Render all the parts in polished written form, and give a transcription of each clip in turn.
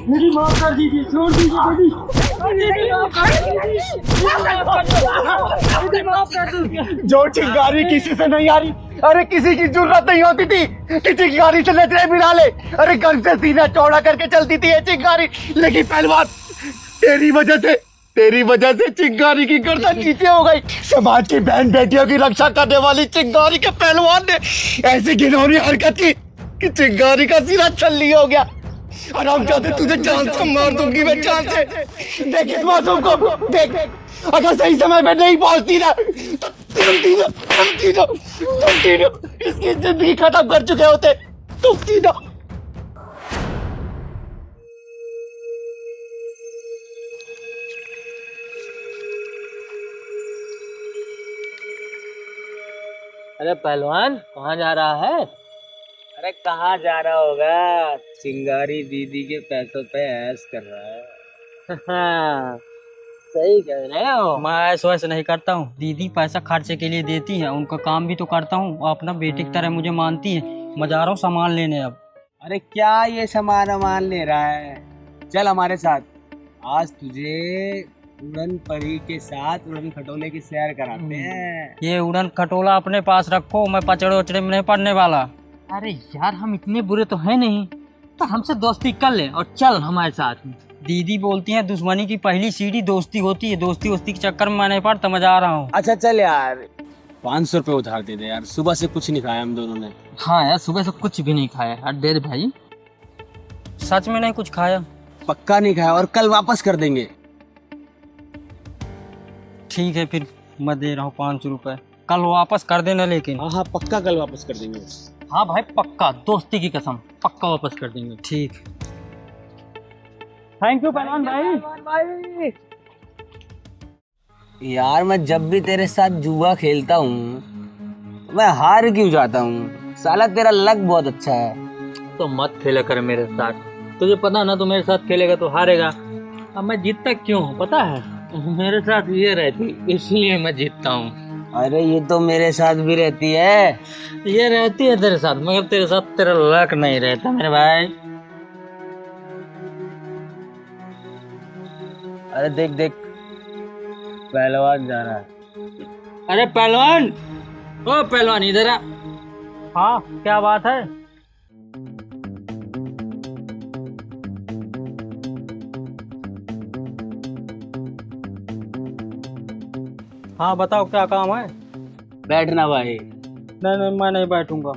मेरी माफ कर दीजिए, छोड़ दीजिए दीदी। जो चिंगारी किसी से नहीं आ रही, अरे किसी की जरूरत नहीं होती थी कि चिंगारी से नजरें मिला ले। अरे घर से सीना चौड़ा करके चलती थी ये चिंगारी, लेकिन पहलवान तेरी वजह से चिंगारी की गर्दन नीचे हो गई। समाज की बहन बेटियों की रक्षा करने वाली चिंगारी के पहलवान ने ऐसी घिनौनी हरकत की कि चिंगारी का सिरा छल्ली हो गया। और हम चाहते तुझे जान से मार दूंगी मैं, जान से। देख इस मासूम को, देख अगर सही समय में नहीं पहुंचती ना तो तुम तीनों इसकी जिंदगी खत्म कर चुके होते, तुम तीनों। अरे पहलवान कहाँ जा रहा है? अरे कहाँ जा रहा होगा, चिंगारी दीदी के पैसों पे ऐश कर रहा है। सही कह रहे हो। मैं ऐसा वैसे नहीं करता हूँ, दीदी पैसा खर्चे के लिए देती है, उनका काम भी तो करता हूँ और अपना बेटे की तरह मुझे मानती है। मैं जा रहा हूँ सामान लेने अब। अरे क्या ये सामान ले रहा है? चल हमारे साथ, आज तुझे उड़न परी के साथ उड़न खटोले की सैर कराते हैं। ये उड़न खटोला अपने पास रखो, मैं पचड़े उचड़े में नहीं पड़ने वाला। अरे यार हम इतने बुरे तो है नहीं, तो हमसे दोस्ती कर ले और चल हमारे साथ। दीदी बोलती है दुश्मनी की पहली सीढ़ी दोस्ती होती है, दोस्ती वोस्ती के चक्कर में मैं नहीं पड़ता, मैं जा रहा हूँ। अच्छा चल यार, 500 रुपये उधार दे दे यार, सुबह से कुछ नहीं खाया हम दोनों ने। हाँ यार सुबह से कुछ भी नहीं खाया यार, दे दे भाई। सच में नहीं कुछ खाया? पक्का नहीं खाया, और कल वापस कर देंगे। ठीक है फिर मैं दे रहा हूँ 500 रुपये, कल वापस कर देना लेकिन। हाँ पक्का कल वापस कर देंगे। हाँ भाई पक्का, दोस्ती की कसम, पक्का वापस कर देंगे। ठीक, थैंक यू पहलवान भाई। यार मैं जब भी तेरे साथ जुआ खेलता हूँ मैं हार क्यों जाता हूँ? साला तेरा लक बहुत अच्छा है। तो मत खेला कर मेरे साथ, तुझे पता ना, तो मेरे साथ खेलेगा तो हारेगा। अब मैं जीतता क्यों हूँ पता है? मेरे साथ ये रहती इसलिए मैं जीतता हूँ। अरे ये तो मेरे साथ भी रहती है। ये रहती है तेरे साथ, मगर तेरे साथ तेरा लक नहीं रहता मेरे भाई। अरे देख देख, पहलवान जा रहा है। अरे पहलवान, ओ पहलवान इधर आ। हाँ क्या बात है? हाँ बताओ क्या काम है? बैठना भाई। नहीं नहीं मैं नहीं बैठूंगा।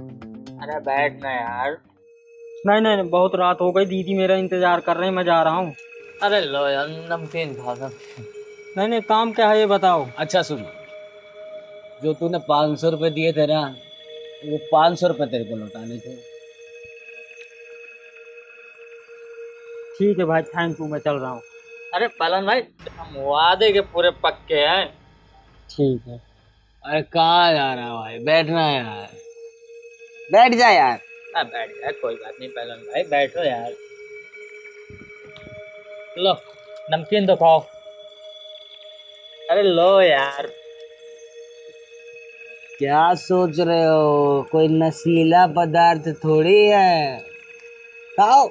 अरे बैठना यार। नहीं नहीं बहुत रात हो गई, दीदी मेरा इंतजार कर रहे हैं, मैं जा रहा हूँ। अरे लो यार नमकीन खा। नहीं नहीं काम क्या है ये बताओ। अच्छा सुन, जो तूने 500 रुपये दिए थे ना, वो 500 रुपये तेरे को लौटाने थे। ठीक है भाई, थैंक यू, मैं चल रहा हूँ। अरे पहलवान भाई हम वादे के पूरे पक्के हैं। ठीक है। अरे कहाँ जा रहा है भाई, बैठना है यार, बैठ जा यार। बैठ जाए कोई बात नहीं पहलवान भाई, बैठो यार। लो नमकीन तो खाओ। अरे लो यार। क्या सोच रहे हो, कोई नशीला पदार्थ थोड़ी है, खाओ।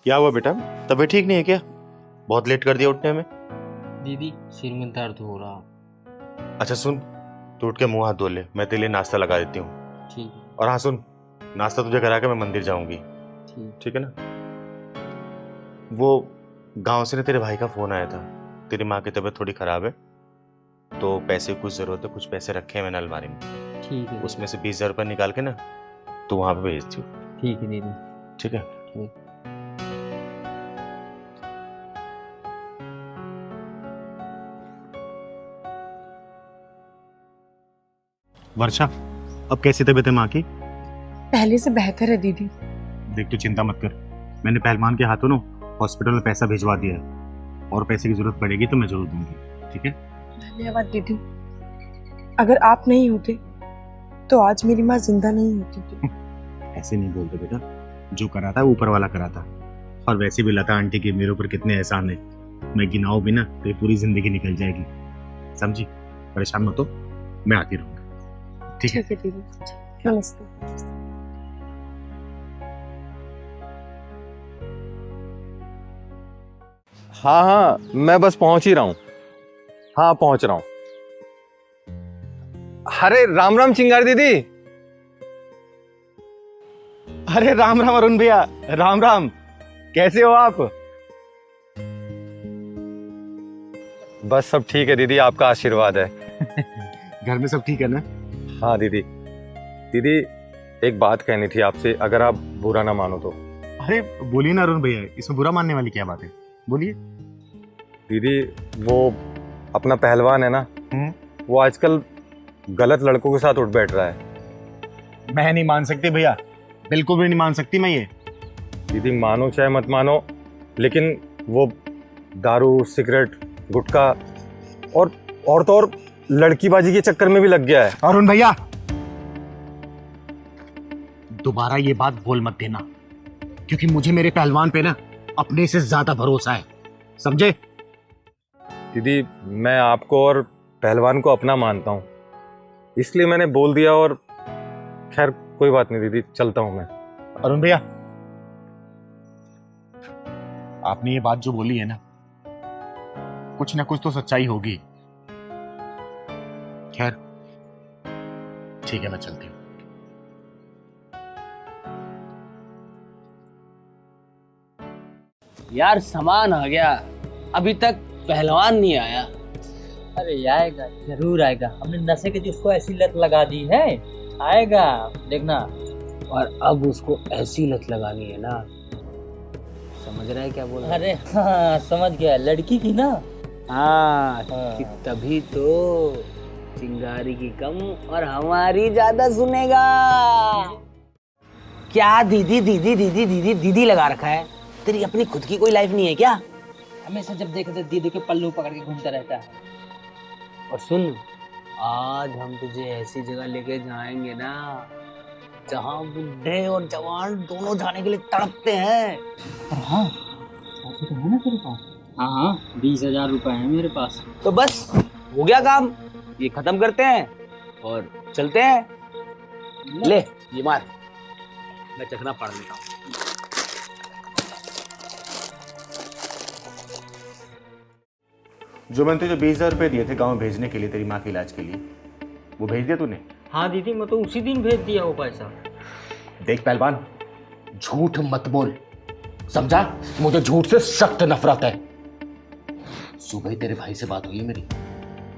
क्या हुआ बेटा, तबीयत ठीक नहीं है क्या? बहुत लेट कर दिया उठने में। दीदी सिर में दर्द हो रहा। अच्छा सुन, तू उठ के मुंह हाथ धो ले, मैं तेरे लिए नाश्ता लगा देती हूँ। ठीक और हाँ सुन, नाश्ता तुझे करा के मैं मंदिर जाऊंगी, ठीक। ठीक है ना? वो गांव से ना तेरे भाई का फोन आया था, तेरी माँ की तबीयत थोड़ी खराब है तो पैसे की कुछ जरूरत है, कुछ पैसे रखे हैं मैंने अलमारी में, ठीक है। उसमें से 20,000 रुपये निकाल के ना तू वहां पे भेज दियो। ठीक है दीदी। ठीक है? ठीक। वर्षा, अब कैसी तबीयत है माँ की? पहले से बेहतर है दीदी। देख तू चिंता मत कर, मैंने पहलवान के हाथों ना हॉस्पिटल में पैसा भिजवा दिया है, और पैसे की जरूरत पड़ेगी तो मैं जरूर दूंगी, ठीक है? धन्यवाद दीदी। अगर आप नहीं होते तो आज मेरी माँ जिंदा नहीं होती थी। ऐसे नहीं बोलते बेटा, जो करा था ऊपर वाला करा था। और वैसे भी लता आंटी के मेरे ऊपर कितने एहसान है, मैं गिनाऊं भी ना तो ये पूरी जिंदगी निकल जाएगी, समझी? परेशान मत हो, मैं आती रहूंगा, ठीक है? ठीक है दीदी, नमस्ते। हाँ हाँ, मैं बस पहुंच ही रहा हूँ। हाँ पहुंच रहा हूँ। अरे राम राम चिंगारी दीदी। अरे राम राम अरुण भैया, राम राम, कैसे हो आप? बस सब ठीक है दीदी, आपका आशीर्वाद है। घर में सब ठीक है ना? हाँ दीदी। दीदी एक बात कहनी थी आपसे, अगर आप बुरा ना मानो तो। अरे बोलिए ना अरुण भैया, इसमें बुरा मानने वाली क्या बात है, बोलिए। दीदी वो अपना पहलवान है ना, वो आजकल गलत लड़कों के साथ उठ बैठ रहा है। मैं नहीं मान सकती भैया, बिल्कुल भी नहीं मान सकती मैं ये। दीदी मानो चाहे मत मानो, लेकिन वो दारू, सिगरेट, गुटखा और तो और लड़कीबाजी के चक्कर में भी लग गया है। अरुण भैया दोबारा ये बात बोल मत देना, क्योंकि मुझे मेरे पहलवान पे ना अपने से ज्यादा भरोसा है, समझे? दीदी मैं आपको और पहलवान को अपना मानता हूँ, इसलिए मैंने बोल दिया। और खैर कोई बात नहीं दीदी, चलता हूँ मैं। अरुण भैया आपने ये बात जो बोली है ना, कुछ ना कुछ तो सच्चाई होगी। खैर ठीक है, मैं चलती हूँ। यार सामान आ गया, अभी तक पहलवान नहीं आया। अरे आएगा, जरूर आएगा। हमने नशे की उसको ऐसी लत लगा दी है, आएगा देखना। और अब उसको ऐसी लत लगानी है ना, समझ रहा है क्या बोल रहा है? अरे हाँ समझ गया, लड़की की ना। हाँ, हाँ। कि तभी तो चिंगारी की कम और हमारी ज्यादा सुनेगा। क्या दीदी दीदी दीदी दीदी दीदी लगा रखा है? तेरी अपनी खुद की कोई लाइफ नहीं है क्या? हमेशा जब देखे दीदी के पल्लू पकड़ के घूमता रहता है। और सुन, आज हम तुझे ऐसी जगह लेके जाएंगे ना जहाँ बुढ़े और जवान दोनों जाने के लिए तड़पते हैं। और हाँ पैसे तो है ना तेरे पास? हाँ 20,000 रुपए है मेरे पास। तो बस हो गया काम, ये खत्म करते हैं और चलते हैं। ले ये मार, मैं चखना पढ़ लेता हूँ। जो मैंने तुझे 20,000 रुपए दिए थे गांव भेजने के लिए तेरी माँ के इलाज के लिए, वो भेज दिया तूने? हाँ दीदी, मैं तो उसी दिन भेज दिया वो पैसा। देख पहलवान, झूठ मत बोल, समझा? मुझे झूठ से सख्त नफरत है। सुबह ही तेरे भाई से बात हुई है मेरी,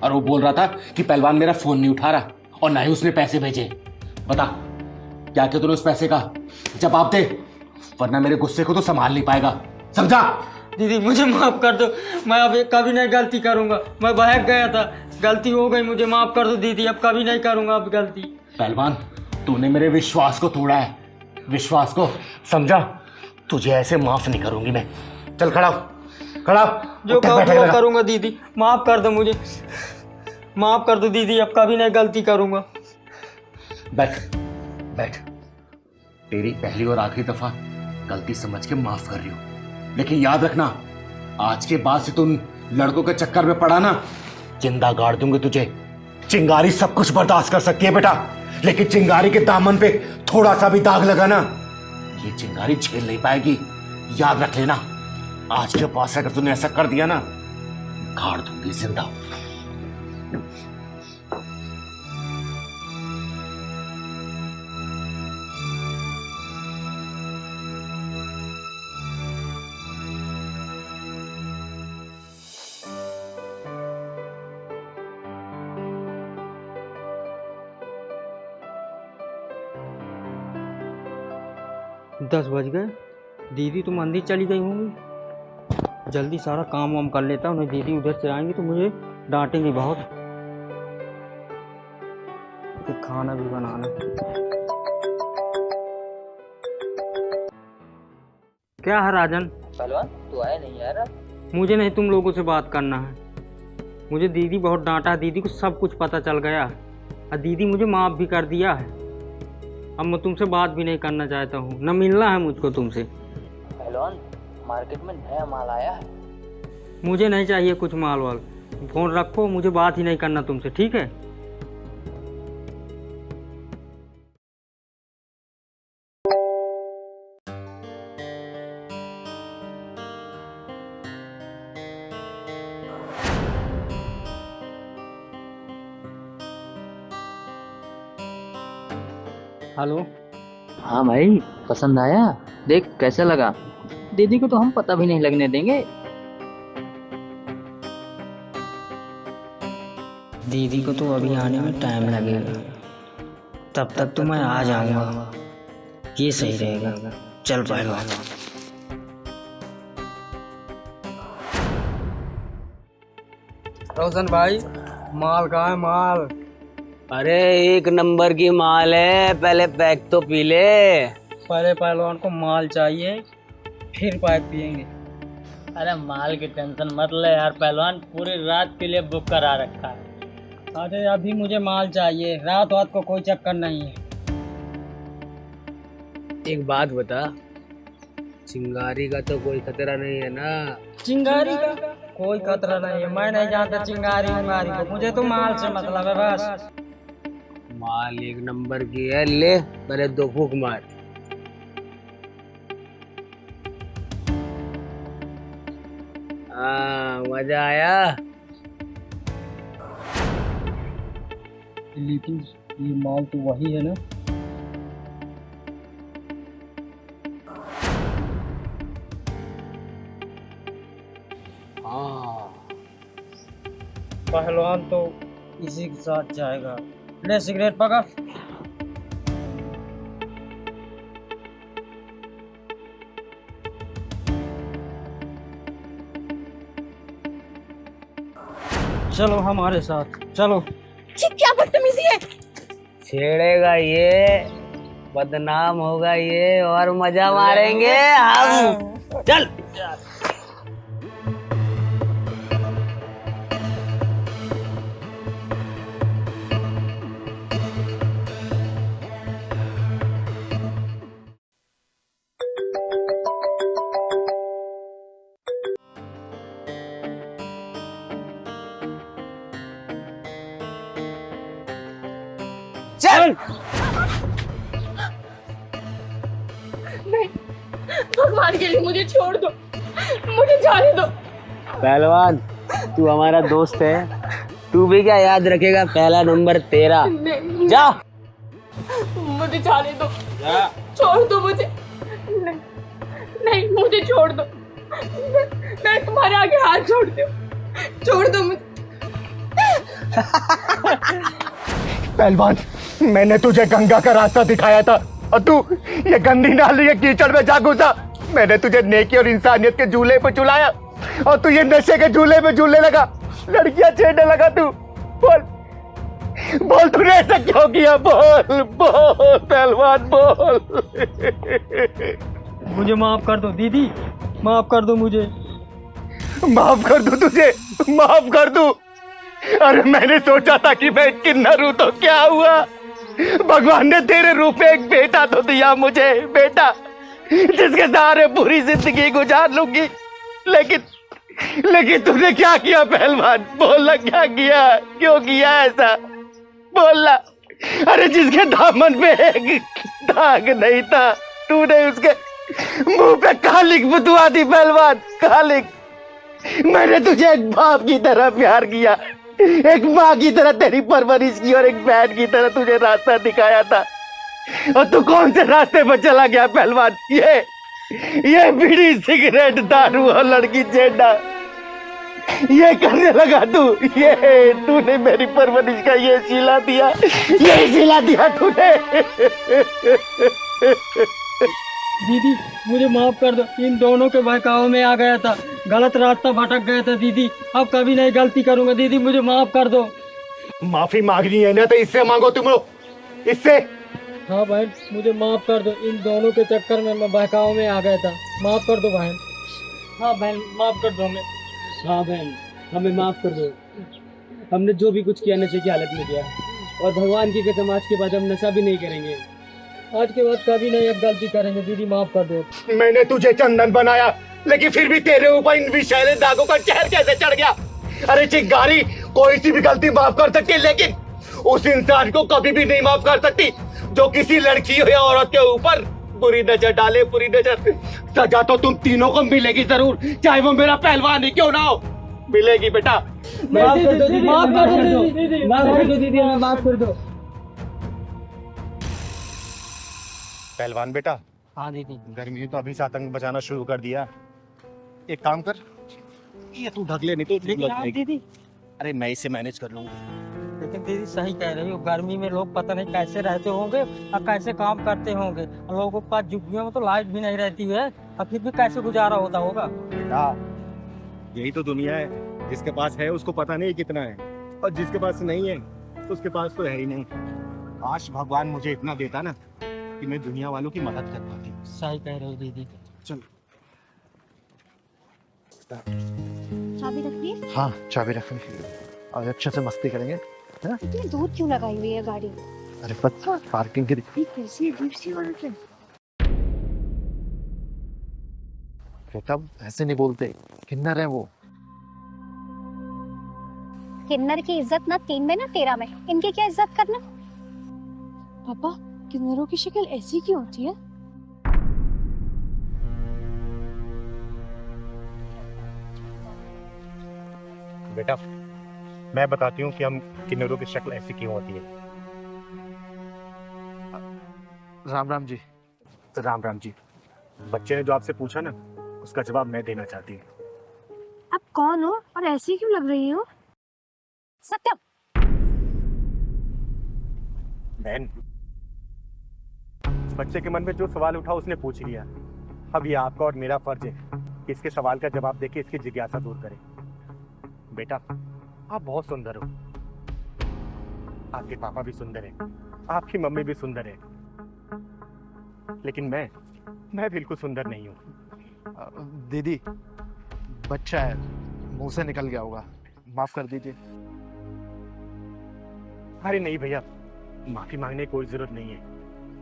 और वो बोल रहा था कि पहलवान मेरा फोन नहीं उठा रहा और ना ही उसने पैसे भेजे। बता क्या क्या तूने उस पैसे का जवाब दे, वरना मेरे गुस्से को तो संभाल नहीं पाएगा, समझा? दीदी मुझे माफ कर दो, मैं अब कभी नहीं गलती करूंगा। मैं बहक गया था, गलती हो गई, मुझे माफ कर दो दीदी, अब कभी नहीं करूंगा अब गलती। पहलवान तूने मेरे विश्वास को तोड़ा है, विश्वास को, समझा? तुझे ऐसे माफ नहीं करूंगी मैं। चल खड़ा हो, खड़ा हो। जो करूंगा करूंगा दीदी, माफ कर दो मुझे, माफ कर दो दीदी, अब कभी नहीं गलती करूंगा। बैठ बैठ, तेरी पहली और आखिरी दफा गलती समझ के माफ कर रही हूँ, लेकिन याद रखना आज के बाद से तुम लड़कों के चक्कर में पड़ा ना, जिंदा गाड़ दूंगी तुझे। चिंगारी सब कुछ बर्दाश्त कर सकती है बेटा, लेकिन चिंगारी के दामन पे थोड़ा सा भी दाग लगा ना, ये चिंगारी झेल नहीं पाएगी, याद रख लेना, आज के पास अगर तूने ऐसा कर दिया ना, गाड़ दूंगी जिंदा। दस बज गए, दीदी तो मंदिर चली गई होंगी। जल्दी सारा काम वाम कर लेता हूँ, नहीं दीदी उधर से आएंगी तो मुझे डांटेंगी बहुत। फिर खाना भी बनाना। क्या है राजन? पहलवान तू आया नहीं यार? मुझे नहीं तुम लोगों से बात करना है। मुझे दीदी बहुत डांटा, दीदी को सब कुछ पता चल गया है और दीदी मुझे माफ़ भी कर दिया है। अब मैं तुमसे बात भी नहीं करना चाहता हूँ, न मिलना है मुझको तुमसे। पहलवान मार्केट में नया माल आया है। मुझे नहीं चाहिए कुछ माल वाल, फोन रखो, मुझे बात ही नहीं करना तुमसे, ठीक है? हेलो। हाँ भाई पसंद आया? देख कैसा लगा। दीदी को तो हम पता भी नहीं लगने देंगे। दीदी को तो अभी आने में टाइम लगेगा, तब तक तो मैं आ जाऊंगा। ये सही रहेगा। चल पहलवान। रोशन भाई, माल कहाँ है? माल अरे एक नंबर की माल है, पहले पैक तो पी ले। पहले पहलवान को माल चाहिए, फिर पैक पियेंगे। अरे माल की टेंशन मत ले यार, पहलवान पूरी रात के लिए बुक करा रखा है। अरे अभी मुझे माल चाहिए, रात वात को कोई चक्कर नहीं है। एक बात बता, चिंगारी का तो कोई खतरा नहीं है ना? चिंगारी का कोई खतरा नहीं है, मैं नहीं जानता चिंगारी उंगारी को, मुझे तो माल से मतलब है बस। माल एक नंबर की है, ले पहले 2 फूंक मार। हाँ मजा आया। लेकिन ये माल तो वही है ना? हाँ पहलवान तो इसी के साथ जाएगा। ले सिगरेट पकड़। चलो हमारे साथ चलो। क्या बदतमीजी है। छेड़ेगा ये, बदनाम होगा ये और मजा मारेंगे हम। चल चल। नहीं, भगवान के लिए मुझे छोड़ दो, मुझे जाने दो। पहलवान तू हमारा दोस्त है, तू भी क्या याद रखेगा, पहला नंबर तेरा। नहीं, जा मुझे जाने दो, छोड़ दो मुझे। नहीं, नहीं मुझे छोड़ दो, मैं तुम्हारे आगे हाथ जोड़ती हूँ, छोड़ दो मुझे। पहलवान, मैंने तुझे गंगा का रास्ता दिखाया था और तू ये गंदी नाली के कीचड़ में जा घुसा। मैंने तुझे नेकी और इंसानियत के झूले पे झुलाया और तू ये नशे के झूले पे झूलने लगा, लड़कियां छेड़ने लगा। तू बोल बोल, तूने ऐसा क्यों किया? बोल बोल पहलवान बोल। मुझे माफ कर दो दीदी, माफ कर दो मुझे। माफ कर दूं तुझे? माफ कर दूं? अरे मैंने सोचा था कि मैं किन्नर हूं तो क्या हुआ, भगवान ने तेरे रूप में एक बेटा तो दिया मुझे, बेटा जिसके सहारे पूरी जिंदगी गुजार लूंगी। लेकिन तूने क्या किया पहलवान? बोलना क्या किया, क्यों किया ऐसा, बोलना। अरे जिसके दामन में एक दाग नहीं था, तूने मुंह पे कालिक बुतवा दी पहलवान, कालिक। मैंने तुझे एक बाप की तरह प्यार किया, एक माँ की तरह तेरी परवरिश की और एक बहन की तरह तुझे रास्ता दिखाया था, और तू कौन से रास्ते पर चला गया पहलवान? ये बीड़ी सिगरेट दारू और लड़की चेडा ये करने लगा तू। ये तूने मेरी परवरिश का ये सिला दिया तूने। दीदी मुझे माफ कर दो, इन दोनों के बहकावे में आ गया था, गलत रास्ता भटक गया था दीदी। अब कभी नहीं गलती करूंगा दीदी, मुझे माफ कर दो। माफी मांगनी है ना तो इससे मांगो तुम लोग, इससे। हाँ बहन मुझे माफ कर दो, इन दोनों के चक्कर में मैं बहकावे में आ गया था, माफ कर दो बहन। हाँ बहन माफ कर दो हमें। हाँ बहन हमें माफ कर दो, हमने जो भी कुछ किया नशे की हालत में किया, और भगवान की कसम आज के बाद हम नशा भी नहीं करेंगे, आज के बाद कभी नहीं अब गलती करेंगे दीदी, माफ कर दो। मैंने तुझे चंदन बनाया, लेकिन फिर भी तेरे ऊपर इन विषैले दागों का जहर कैसे चढ़ गया? अरे चिंगारी, कोई सी भी गलती माफ कर सकती है, लेकिन उस इंसान को कभी भी नहीं माफ कर सकती जो किसी लड़की या औरत के ऊपर बुरी नजर डाले, बुरी नजर। सजा तो तुम तीनों को मिलेगी जरूर, चाहे वो मेरा पहलवान ही क्यों ना हो, मिलेगी बेटा। माफ कर दो दीदी, माफ कर दो दीदी, माफ कर दो दीदी, हमें माफ कर दो। पहलवान बेटा, हाँ दीदी। गर्मी ने तो अभी से आतंक बचाना शुरू कर दिया। एक काम कर, ये तू ढक ले, नहीं तो धूप लग जाएगी। दीदी अरे मैं इसे मैनेज कर लूंगा। लेकिन दीदी सही कह रही हो, गर्मी में लोग पता नहीं कैसे रहते होंगे और कैसे काम करते होंगे, और लोगों के पास झुग्गियों में तो लाइट भी नहीं रहती है, और फिर भी कैसे गुजारा होता होगा। बेटा यही तो दुनिया है, जिसके पास है उसको पता नहीं कितना है, और जिसके पास नहीं है उसके पास तो है ही नहीं। काश भगवान मुझे इतना देता ना कि मैं दुनिया वालों की मदद कर पाती। सही कह रही हो दीदी। चल। चाबी रखिए। हाँ चाबी रख ली, और अच्छे से मस्ती करेंगे। इतनी दूर क्यों लगाई हुई है गाड़ी? अरे पता पार्किंग की ये कैसी अजीब सी औरत है। बेटा ऐसे नहीं बोलते, किन्नर है वो। किन्नर की इज्जत ना 3 में ना 13 में, इनकी क्या इज्जत करना? पापा किन्नरों की शक्ल ऐसी क्यों होती है? बेटा मैं बताती हूँ कि हम किन्नरों की शक्ल ऐसी क्यों होती है। राम राम जी। राम राम जी। बच्चे ने जो आपसे पूछा ना, उसका जवाब मैं देना चाहती हूँ। आप कौन हो और ऐसी क्यों लग रही हो? सत्यम। बहन, बच्चे के मन में जो सवाल उठा उसने पूछ लिया। अब ये आपका और मेरा फर्ज है कि इसके सवाल का जवाब देके इसकी जिज्ञासा दूर करें। बेटा आप बहुत सुंदर हो, आपके पापा भी सुंदर हैं, आपकी मम्मी भी सुंदर है, लेकिन मैं बिल्कुल सुंदर नहीं हूँ। दीदी बच्चा है, मुंह से निकल गया होगा, माफ कर दीजिए। अरे नहीं भैया, माफी मांगने की कोई जरूरत नहीं है,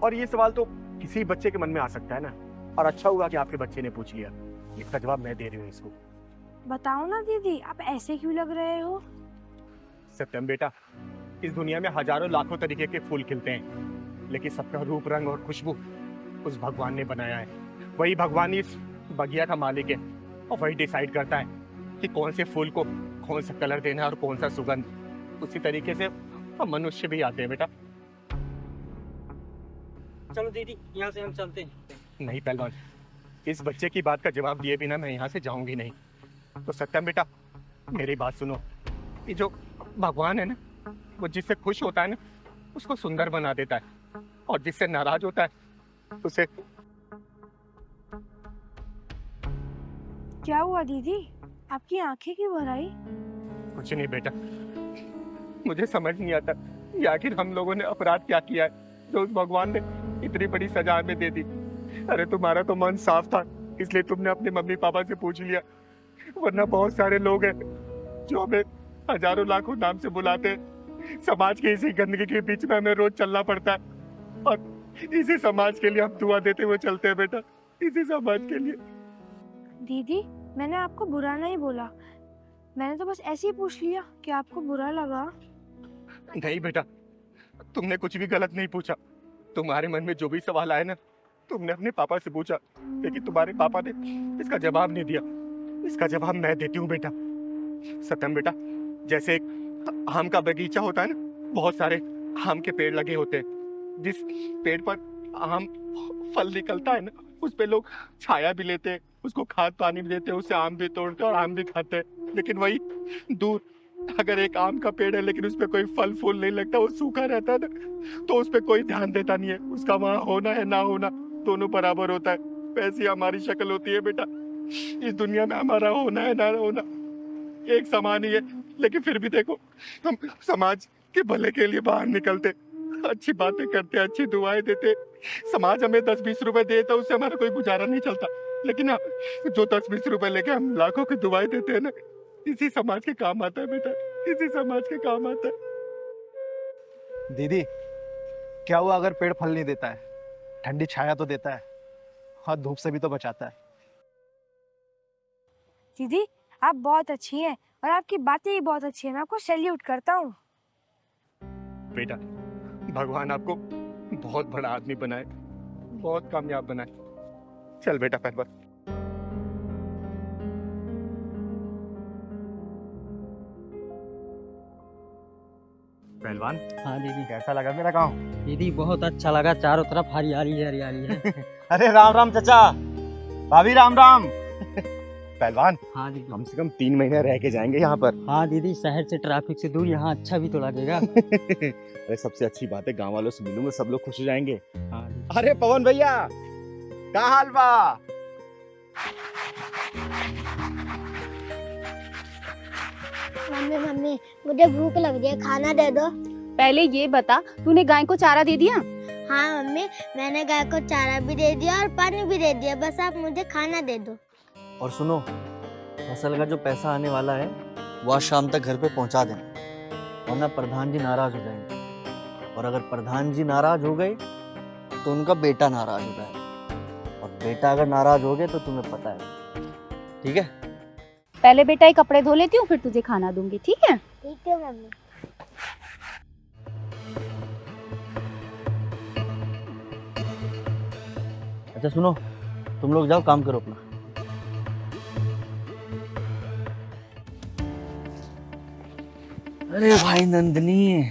और ये सवाल तो किसी बच्चे के मन में आ सकता है ना, और अच्छा हुआ कि आपके बच्चे ने पूछ लिया। इसका जवाब मैं दे रही हूँ इसको। बताओ ना दीदी, आप ऐसे क्यों लग रहे हो? सत्यम बेटा, इस दुनिया में हजारों लाखों तरीके के फूल खिलते हैं, लेकिन सबका रूप रंग और खुशबू उस भगवान ने बनाया है। वही भगवान इस बगिया का मालिक है, और वही डिसाइड करता है कि कौन से फूल को कौन सा कलर देना है और कौन सा सुगंध। उसी तरीके से हम मनुष्य भी आते हैं बेटा। चलो दीदी यहाँ से हम चलते हैं। नहीं पहलवान, इस बच्चे की बात का जवाब दिए बिना मैं यहाँ से जाऊंगी नहीं। तो सत्यम बेटा मेरी बात सुनो, ये जो भगवान है ना, वो जिससे खुश होता है ना उसको सुंदर बना देता है, और जिससे नाराज होता है उसे। क्या हुआ दीदी, आपकी आंखें क्यों भर आई? कुछ नहीं बेटा, मुझे समझ नहीं आता ये आखिर हम लोगों ने अपराध क्या किया है जो उस भगवान ने इतनी बड़ी सजा हमें दे दी। अरे तुम्हारा तो मन साफ था, इसलिए तुमने अपने मम्मी पापा से पूछ लिया, वरना बहुत सारे लोग हैं जो हमें हजारों लाखों नाम से बुलाते हैं। समाज के इसी गंदगी के बीच में हमें रोज चलना पड़ता है, और इसी समाज के लिए हम दुआ देते हुए चलते हैं बेटा, इसी समाज के लिए। दीदी मैंने आपको बुरा नहीं बोला, मैंने तो बस ऐसे ही पूछ लिया कि आपको बुरा लगा। नहीं बेटा, तुमने कुछ भी गलत नहीं पूछा। तुम्हारे मन में जो भी सवाल आए ना, तुमने अपने पापा से पूछा, लेकिन तुम्हारे पापा ने इसका जवाब नहीं दिया। इसका जवाब मैं देती हूँ बेटा। सत्यम बेटा, जैसे एक आम का बगीचा होता है ना, बहुत सारे आम के पेड़ लगे होते हैं। जिस पेड़ पर आम फल निकलता है ना, उस पे लोग छाया भी लेते हैं, उसको खाद पानी भी देते हैं, उससे आम भी तोड़ते हैं और आम भी खाते हैं। लेकिन वही दूर अगर एक आम का पेड़ है लेकिन उस पे कोई फल फूल नहीं लगता, वो सूखा रहता है ना, तो उस पे कोई ध्यान देता नहीं है। उसका वहाँ होना है ना होना दोनों बराबर होता है। वैसी हमारी शक्ल होती है बेटा। इस दुनिया में हमारा होना है ना होना एक समान ही है, लेकिन फिर भी देखो हम समाज के भले के लिए बाहर निकलते, अच्छी बातें करते, अच्छी दुआएं देते। समाज हमें 10-20 रुपए देता, उससे हमारा कोई गुजारा नहीं चलता। लेकिन हाँ, जो 10-20 रुपए लेके हम लाखों की दुआएं देते हैं ना, इसी समाज के काम आता है बेटा, इसी समाज के काम आता है। दीदी, क्या हुआ अगर पेड़ फल नहीं देता है? ठंडी छाया तो देता है और धूप से भी तो बचाता है। दीदी, आप बहुत अच्छी हैं और आपकी बातें भी बहुत अच्छी हैं। मैं आपको सैल्यूट करता हूँ। बेटा, भगवान आपको बहुत बड़ा आदमी बनाए, बहुत कामयाब बनाए। चल बेटा पहलवान। पहलवान, हाँ दीदी। कैसा लगा मेरा गांव? दीदी बहुत अच्छा लगा, चारों तरफ हरियाली हरियाली है। अरे राम राम चाचा, भाभी राम राम। पहलवान, हाँ दीदी। कम से कम 3 महीने रह के जाएंगे यहाँ पर। हाँ दीदी, शहर से ट्रैफिक से दूर, यहाँ अच्छा भी तो लगेगा। अरे सबसे अच्छी बात है, गांव वालों से मिलूंगा, सब लोग खुश हो जाएंगे। हाँ दीदी। अरे पवन भैया, क्या हाल बा? मम्मी मम्मी, मुझे भूख लग रही है, खाना दे दो। पहले ये बता, तूने गाय को चारा दे दिया? हाँ मम्मी, मैंने गाय को चारा भी दे दिया और पानी भी दे दिया। बस आप मुझे खाना दे दो। और सुनो, फसल का जो पैसा आने वाला है वो आज शाम तक घर पे पहुंचा देना, वरना प्रधान जी नाराज हो जाएंगे। और अगर प्रधान जी नाराज हो गए तो उनका बेटा नाराज हो जाएगा, और बेटा अगर नाराज हो गए तो तुम्हें पता है। ठीक है? पहले बेटा ये कपड़े धो लेती हूँ, फिर तुझे खाना दूंगी। ठीक है? ठीक है मम्मी। अच्छा सुनो, तुम लोग जाओ काम करो अपना। अरे भाई नंदनी,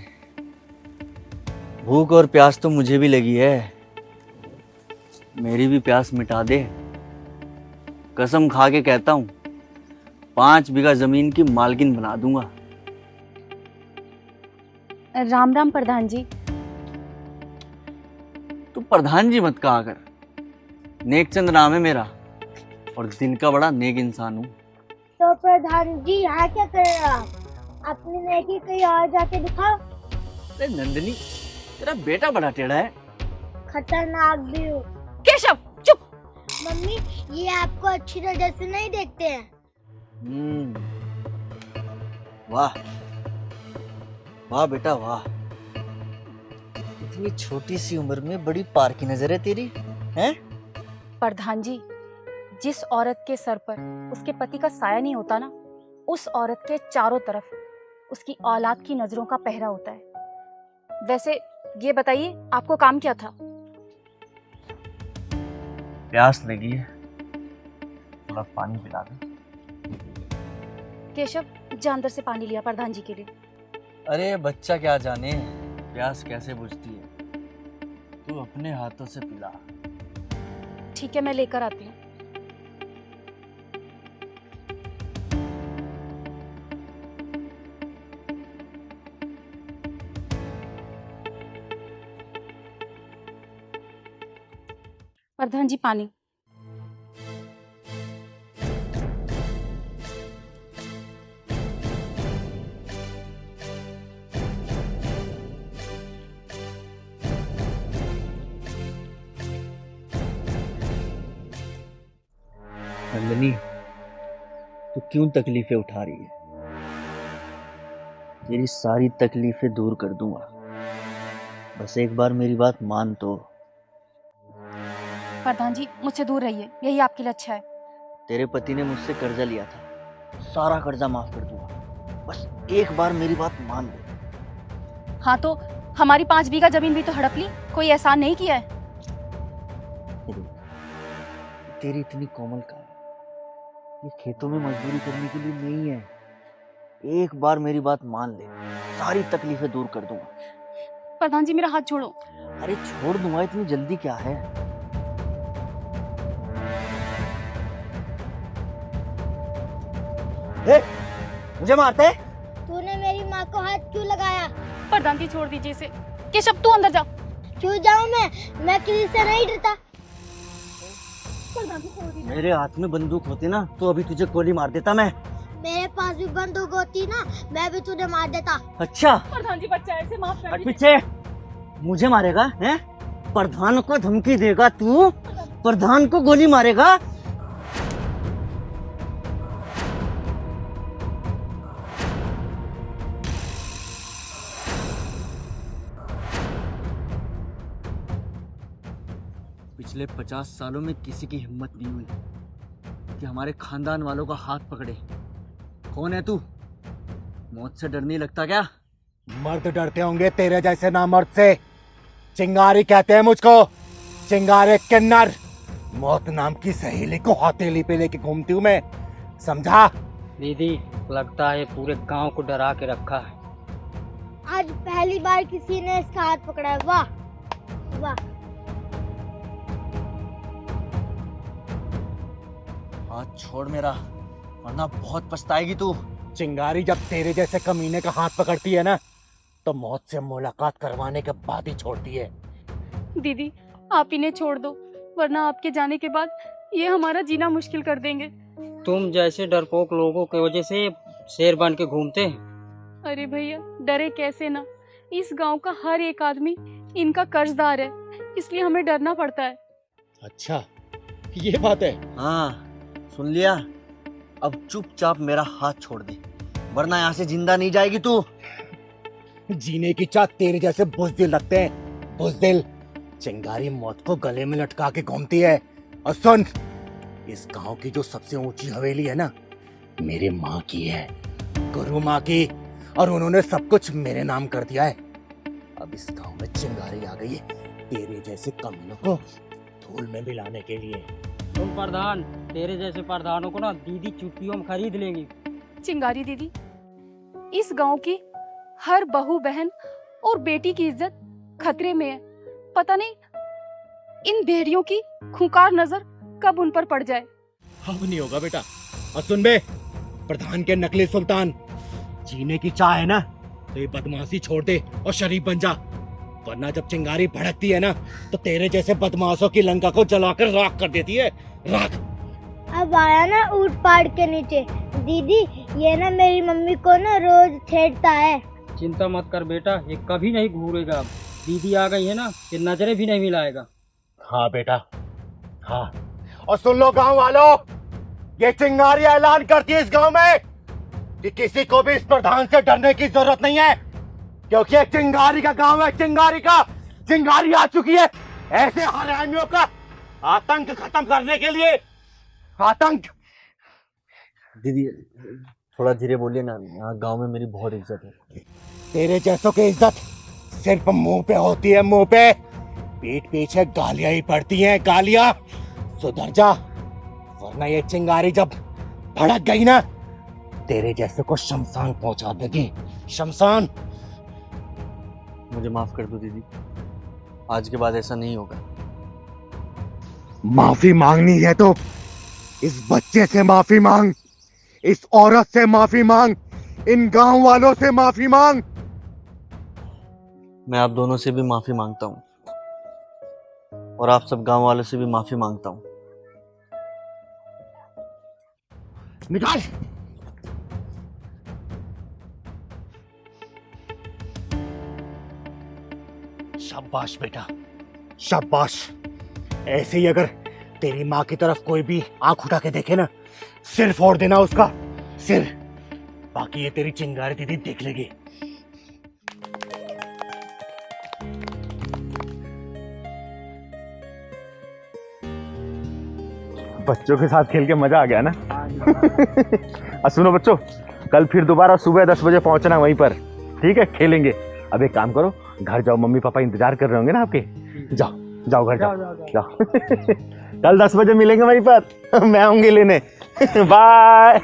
भूख और प्यास तो मुझे भी लगी है, मेरी भी प्यास मिटा दे। कसम खा के कहता हूँ, 5 बीघा जमीन की मालकिन बना दूंगा। राम राम प्रधान जी। तू प्रधान जी मत कहा कर, नेकचंद नाम है मेरा और दिल का बड़ा नेक इंसान हूँ। तो प्रधान जी यहाँ क्या कर रहे हो आप? अपनी नेकी कहीं और जाके दिखाओ। अरे नंदनी, तेरा बेटा बड़ा टेढ़ा है। खतरनाक भी हो। केशव चुप। मम्मी, ये आपको अच्छी नजर से नहीं देखते हैं। वाह वाह बेटा वाह, इतनी छोटी सी उम्र में बड़ी पार की नजर है तेरी, हैं? प्रधान जी, जिस औरत के सर पर उसके पति का साया नहीं होता ना, उस औरत के चारों तरफ उसकी औलाद की नजरों का पहरा होता है। वैसे ये बताइए, आपको काम क्या था? प्यास लगी है, थोड़ा पानी पिला दे। केशव, जा अंदर से पानी लिया प्रधान जी के लिए। अरे बच्चा क्या जाने प्यास कैसे बुझती है, तू अपने हाथों से पिला। ठीक है, मैं लेकर आती हूँ। प्रधान जी पानी। नंदनी, तू क्यों तकलीफें उठा रही है? तेरी सारी तकलीफें दूर कर दूंगा, बस एक बार मेरी बात मान तो। प्रधान जी, मुझसे दूर रहिए, यही आपके लिए अच्छा है। तेरे पति ने मुझसे कर्जा लिया था, सारा कर्जा माफ कर दूंगा, बस एक बार मेरी बात मान ले। हाँ तो हमारी 5 बीघा जमीन भी तो हड़प ली, कोई एहसान नहीं किया है। तेरी इतनी कोमल का ये खेतों में मजदूरी करने के लिए नहीं है। एक बार मेरी बात मान ले, सारी तकलीफें दूर कर दूंगा। प्रधान जी मेरा हाथ छोड़ो। अरे छोड़ दूंगा, इतनी जल्दी क्या है? मुझे मारते? तूने मेरी माँ को हाथ क्यों लगाया? प्रधान जी छोड़ दीजिए इसे। केशव तू अंदर जा। क्यों जाऊँ मैं किसी से नहीं डरता। मेरे हाथ में बंदूक होती ना तो अभी तुझे गोली मार देता मैं। मेरे पास भी बंदूक होती ना, मैं भी तुझे मार देता। अच्छा प्रधान जी बच्चा है, इसे माफ कर हट पीछे। मुझे मारेगा हैं? प्रधान को धमकी देगा तू? प्रधान को गोली मारेगा? पिछले 50 सालों में किसी की हिम्मत नहीं हुई कि हमारे खानदान वालों का हाथ पकड़े। कौन है तू? मौत से डर नहीं लगता क्या? मर्द डरते होंगे तेरे जैसे नामर्द से। चिंगारी कहते हैं मुझको, चिंगारे किन्नर। मौत नाम की सहेली को हथेली पे लेके घूमती हूँ मैं, समझा? दीदी लगता है पूरे गांव को डरा के रखा है। आज पहली बार किसी ने इसका हाथ पकड़ा है। वाह वाह। हाथ छोड़ मेरा, वरना बहुत पछताएगी तू। चिंगारी जब तेरे जैसे कमीने का हाथ पकड़ती है ना तो मौत से मुलाकात करवाने के बाद ही छोड़ती है। दीदी आप इन्हें छोड़ दो, वरना आपके जाने के बाद ये हमारा जीना मुश्किल कर देंगे। तुम जैसे डरपोक लोगों की वजह से शेर बन के घूमते हैं। अरे भैया डरे कैसे ना, इस गांव का हर एक आदमी इनका कर्जदार है, इसलिए हमें डरना पड़ता है। अच्छा ये बात है? हाँ सुन लिया, अब चुपचाप मेरा हाथ छोड़ दे, वरना यहाँ से जिंदा नहीं जाएगी तू। जीने की चाह तेरे जैसे बुज़दिल रखते हैं, बुज़दिल। चिंगारी मौत को गले में लटका के घूमती है। और सुन, इस गांव की जो सबसे ऊंची हवेली है ना, मेरे माँ की है, गुरु माँ की, और उन्होंने सब कुछ मेरे नाम कर दिया है। अब इस गांव में चिंगारी आ गई है तेरे जैसे कमीनों को धूल में मिलाने के लिए। तुम प्रधान, तेरे जैसे प्रधानों को ना दीदी चुटकियों में खरीद लेंगी। चिंगारी दीदी, इस गांव की हर बहू बहन और बेटी की इज्जत खतरे में है। पता नहीं इन भेड़ियों की खूंखार नजर कब उन पर पड़ जाए। अब नहीं होगा बेटा। और सुन बे, प्रधान के नकली सुल्तान, जीने की चाह है ना तो ये बदमाशी छोड़ दे और शरीफ बन जा, वरना जब चिंगारी भड़कती है ना तो तेरे जैसे बदमाशों की लंका को जलाकर राख कर देती है, राख। अब आया ना ऊंट पहाड़ के नीचे। दीदी ये ना मेरी मम्मी को ना रोज छेड़ता है। चिंता मत कर बेटा, ये कभी नहीं घूरेगा। दीदी आ गई है ना, ये नजरें भी नहीं मिलाएगा। हाँ बेटा, हाँ। और सुन लो गांव वालों, ये चिंगारी ऐलान करती है इस गांव में कि किसी को भी इस प्रधान से डरने की जरूरत नहीं है, क्योंकि ये चिंगारी का गांव है। चिंगारी आ चुकी है ऐसे हरामियों का आतंक खत्म करने के लिए। आतंक। दीदी थोड़ा धीरे बोलिए ना, यहाँ गांव में मेरी बहुत इज्जत है। तेरे जैसों की इज्जत सिर्फ मुंह पे होती है, मुंह पे। पीठ पीछे गालियां ही पड़ती हैं, गालियां। सुधर जा, वरना ये चिंगारी जब भड़क गई ना तेरे जैसे को शमशान पहुंचा देगी, शमशान। मुझे माफ कर दो दीदी, आज के बाद ऐसा नहीं होगा। माफी मांगनी है तो इस बच्चे से माफी मांग, इस औरत से माफी मांग, इन गांव वालों से माफी मांग। मैं आप दोनों से भी माफी मांगता हूँ और आप सब गांव वालों से भी माफी मांगता हूँ। निकाल। शाबाश बेटा, शाबाश। ऐसे ही अगर तेरी माँ की तरफ कोई भी आंख उठा के देखे ना, सिर फोड़ देना उसका, सिर। बाकी ये तेरी चिंगारी दीदी देख लेगी। बच्चों के साथ खेल के मजा आ गया ना। और सुनो बच्चों, कल फिर दोबारा सुबह 10 बजे पहुंचना वहीं पर, ठीक है? खेलेंगे। अब एक काम करो, घर जाओ, मम्मी पापा इंतजार कर रहे होंगे ना आपके। जाओ जाओ घर जाओ, जाओ। कल 10 बजे मिलेंगे वहीं पर। मैं आऊंगी लेने। बाय।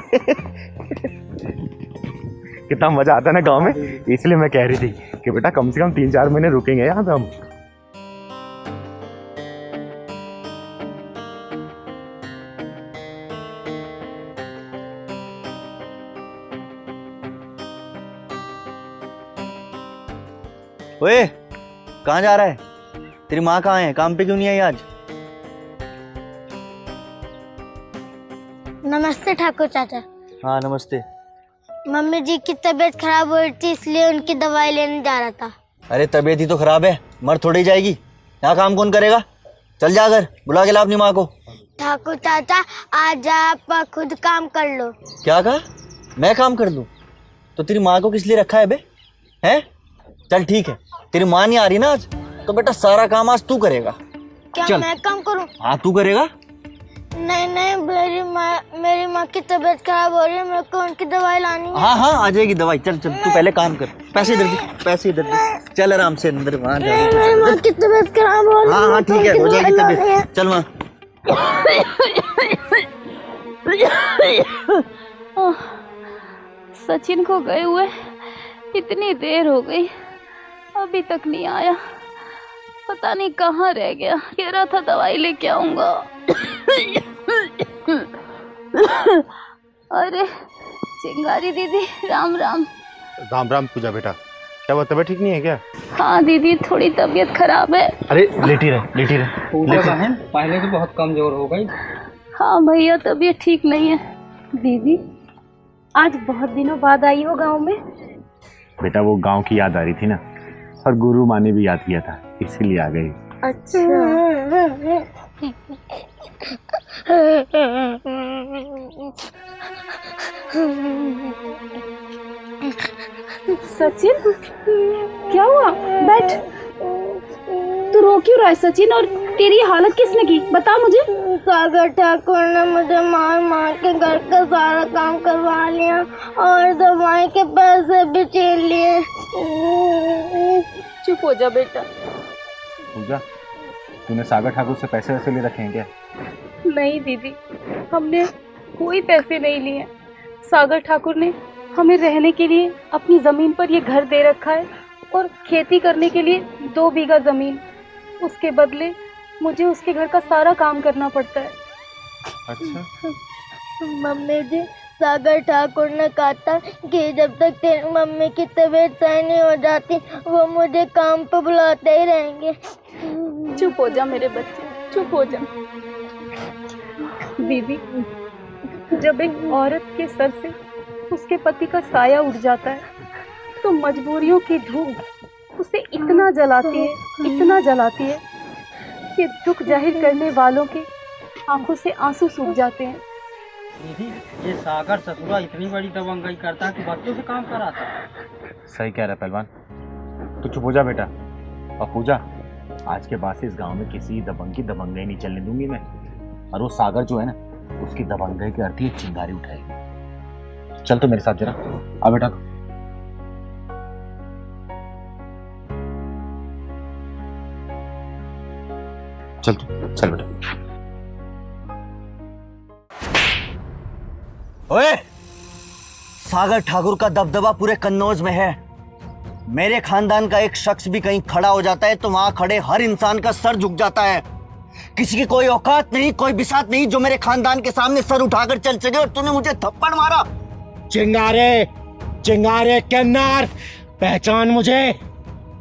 कितना मजा आता है ना गांव में, इसलिए मैं कह रही थी कि बेटा कम से कम 3-4 महीने रुकेंगे यहाँ पे हम। ओए, कहाँ जा रहा है? तेरी माँ कहाँ है? काम पे क्यों नहीं आई आज? नमस्ते ठाकुर चाचा। हाँ नमस्ते। मम्मी जी की तबीयत खराब हो रही थी, इसलिए उनकी दवाई लेने जा रहा था। अरे तबीयत ही तो खराब है, मर थोड़ी जाएगी। यहाँ काम कौन करेगा? चल जा घर, बुला के ला अपनी माँ को। ठाकुर चाचा आज आप खुद काम कर लो। क्या कहा? मैं काम कर लूँ? तो तेरी माँ को किस लिए रखा है बे? हैं? चल ठीक है, तेरी माँ नहीं आ रही ना आज, तो बेटा सारा काम आज तू करेगा। क्या चल। मैं काम करूं? हाँ तू करेगा। नहीं नहीं, मेरी माँ की तबीयत खराब हो रही है, मेरे को उनकी दवाई लानी है। हाँ हाँ आ जाएगी दवाई। चल चल तू पहले काम कर। पैसे इधर दे, पैसे इधर दे। चल आराम से अंदर वहाँ जा। मेरी माँ की तबीयत खराब हो रही है। हाँ हाँ ठीक है, हो जाएगी तबीयत। चल वहाँ। सचिन को गए हुए इतनी देर हो गई, अभी तक नहीं आया। पता नहीं कहाँ रह गया। कह रहा था दवाई लेके आऊंगा। अरे चिंगारी दीदी, राम राम। राम राम पूजा बेटा, क्या वो तबीयत ठीक नहीं है क्या? हाँ दीदी, थोड़ी तबीयत खराब है। अरे लेटी रहे, लेटी रहे। पूजा बहन पहले से बहुत कमजोर हो गई। हाँ भैया, तबीयत ठीक नहीं है। दीदी आज बहुत दिनों बाद आई हो गांव में। बेटा वो गांव की याद आ रही थी ना, और गुरु माँ ने भी याद किया था, इसीलिए आ गई। सचिन क्या हुआ? बैठ। तू रो क्यों रहा है सचिन? और तेरी हालत किसने की, बता मुझे। सागर ठाकुर ने मुझे मार मार के घर का सारा काम करवा लिया और दवाई के पैसे भी छीन लिए। चुप हो जा बेटा। पूजा तूने सागर ठाकुर से पैसे वैसे ले रखे हैं क्या? नहीं दीदी, हमने कोई पैसे नहीं लिए। सागर ठाकुर ने हमें रहने के लिए अपनी जमीन पर ये घर दे रखा है और खेती करने के लिए 2 बीघा जमीन। उसके बदले मुझे उसके घर का सारा काम करना पड़ता है। अच्छा। मम्मी जी, सागर ठाकुर ने कहा था कि जब तक तेरी मम्मी की तबीयत सही नहीं हो जाती वो मुझे काम पर बुलाते ही रहेंगे। चुप हो जा मेरे बच्चे, चुप हो जा। दीदी, जब एक औरत के सर से उसके पति का साया उड़ जाता है तो मजबूरियों की धूप उसे इतना जलाती है, इतना जलाती है कि दुख जाहिर करने वालों की आंखों से आंसू सूख जाते हैं। दीदी ये सागर ससुरा इतनी बड़ी दबंगई करता है कि बच्चों से काम कराता है। सही कह रहा है पहलवान, तू चुप हो जा बेटा। और पूजा, आज के बाद से इस गांव में किसी दबंग की दबंगई नहीं चलने दूंगी मैं। और वो सागर जो है ना, उसकी दबंगई के अर्थ ही चिंगारी उठाएगी। चल तो मेरे साथ जरा, आ बेटा। चल तू, चल बेटा। ओए, सागर ठाकुर का दबदबा पूरे कन्नौज में है। मेरे खानदान का एक शख्स भी कहीं खड़ा हो जाता है तो वहां खड़े हर इंसान का सर झुक जाता है। किसी की कोई औकात नहीं, कोई बिसात नहीं जो मेरे खानदान के सामने सर उठाकर चल सके। और तूने मुझे थप्पड़ मारा। चिंगारे, चिंगारे किन्नर, पहचान मुझे।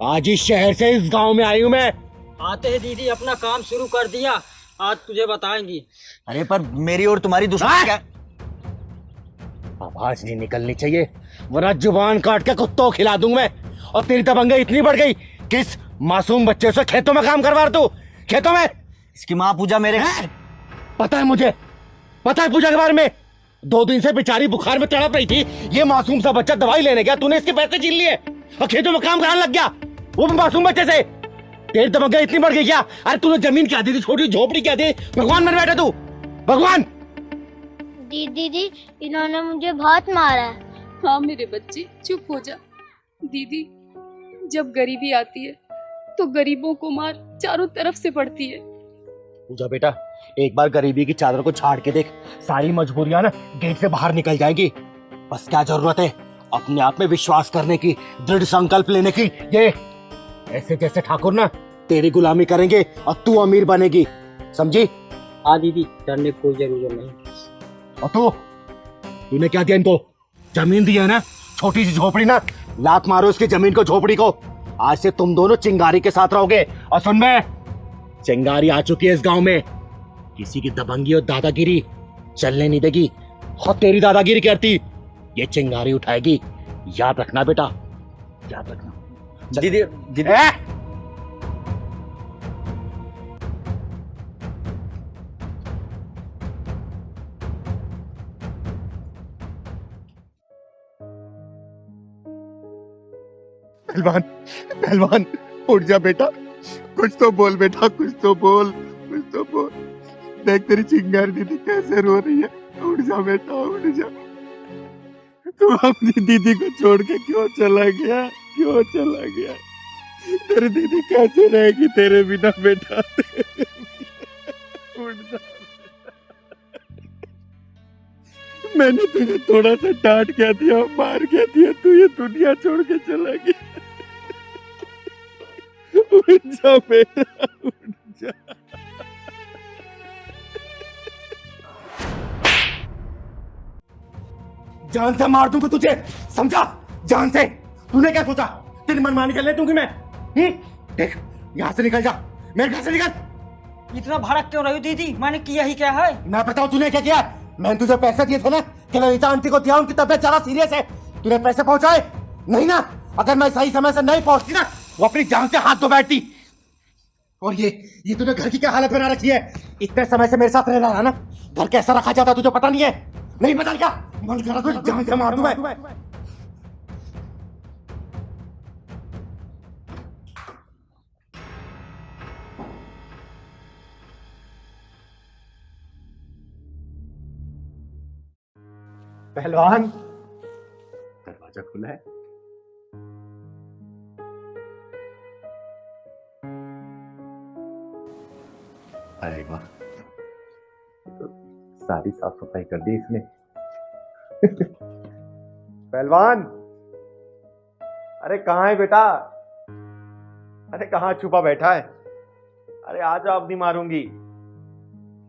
आज इस शहर से इस गांव में आई हूं मैं। आते ही दीदी अपना काम शुरू कर दिया, आज तुझे बताएंगी। अरे पर मेरी और तुम्हारी दुश्मनी क्या? आवाज नहीं निकलनी चाहिए वरना जुबान काट के कुत्तों को खिला दूं मैं। और तेरी दबंगई इतनी बढ़ गई कि इस मासूम बच्चे से खेतों में काम करवा तू, खेतों में। इसकी माँ पूजा मेरे पता है मुझे, पता है पूजा के बारे में। 2 दिन से बेचारी बुखार में तड़प रही थी, ये मासूम सा बच्चा दवाई लेने गया, तूने इसके पैसे छीन लिए और खेतों में काम कराने लग गया वो भी मासूम बच्चे से। तेरी दबंगई इतनी बढ़ गई क्या? अरे तूने जमीन क्या दी थी, छोटी झोपड़ी क्या दी? भगवान बन बैठा तू, भगवान। दीदी जी, इन्होंने मुझे बहुत मारा है। हाँ मेरे बच्चे, चुप हो जा। दीदी, जब गरीबी आती है तो गरीबों को मार चारों तरफ से पड़ती है। पूजा बेटा, एक बार गरीबी की चादर को झाड़ के देख, सारी मजबूरियां ना गेट से बाहर निकल जाएगी। बस क्या जरूरत है अपने आप में विश्वास करने की, दृढ़ संकल्प लेने की। ये ऐसे जैसे ठाकुर ना तेरी गुलामी करेंगे और तू अमीर बनेगी, समझी? हाँ दीदी, डरने की कोई जरूरत नहीं। और तूने क्या दिया इनको? जमीन दी है ना, छोटी सी झोपड़ी ना, लात मारो उसकी जमीन को, झोपड़ी को। आज से तुम दोनों चिंगारी के साथ रहोगे। और सुन बे, चिंगारी आ चुकी है इस गांव में, किसी की दबंगी और दादागिरी चलने नहीं देगी। और तेरी दादागिरी करती ये चिंगारी उठाएगी, याद रखना बेटा, याद रखना। दीदी दीदी पहलवान, पहलवान उठ जा बेटा, कुछ तो बोल बेटा, कुछ तो बोल, कुछ तो बोल। देख तेरी चिंगारी दीदी कैसे रो रही है। उठ जा बेटा, उठ जा। तू अपनी दीदी को छोड़ के क्यों चला गया, क्यों चला गया? तेरी दीदी कैसे रहेगी तेरे बिना बेटा? उठ जा। मैंने तुझे थोड़ा सा डांट क्या दिया, मार क्या दिया, तू ये दुनिया छोड़ के चला गया। उठ जा बेटा, उठ जा। जान से मार दूंगा तुझे, समझा? जान से। तूने क्या सोचा तेरी मनमानी चलने दूंगी मैं? देख यहाँ से निकल जा, मेरे घर से निकल। इतना भड़क क्यों रही हो दीदी? मैंने किया ही क्या है? मैं बताऊं तूने क्या किया? मैंने तुझे पैसे दिए थे ना कि ललिता आंटी को दिया, उनकी तबीयत ज्यादा सीरियस है। तूने पैसे पहुंचाए नहीं ना? अगर मैं सही समय से नहीं पहुंचती ना, वो अपनी जान से हाथ धो बैठती। और ये तूने घर की क्या हालत बना रखी है? इतने समय से मेरे साथ रह रहा है ना, घर कैसा रखा जाता तुझे पता नहीं है? नहीं पता क्या? मन करा तो जान से मार दूं मैं। पहलवान, दरवाजा खुला है। अरे वाह, तो सारी साफ सफाई कर दी इसने। पहलवान, अरे कहाँ है बेटा? अरे कहाँ छुपा बैठा है? अरे आ जाओ, अब नहीं मारूंगी।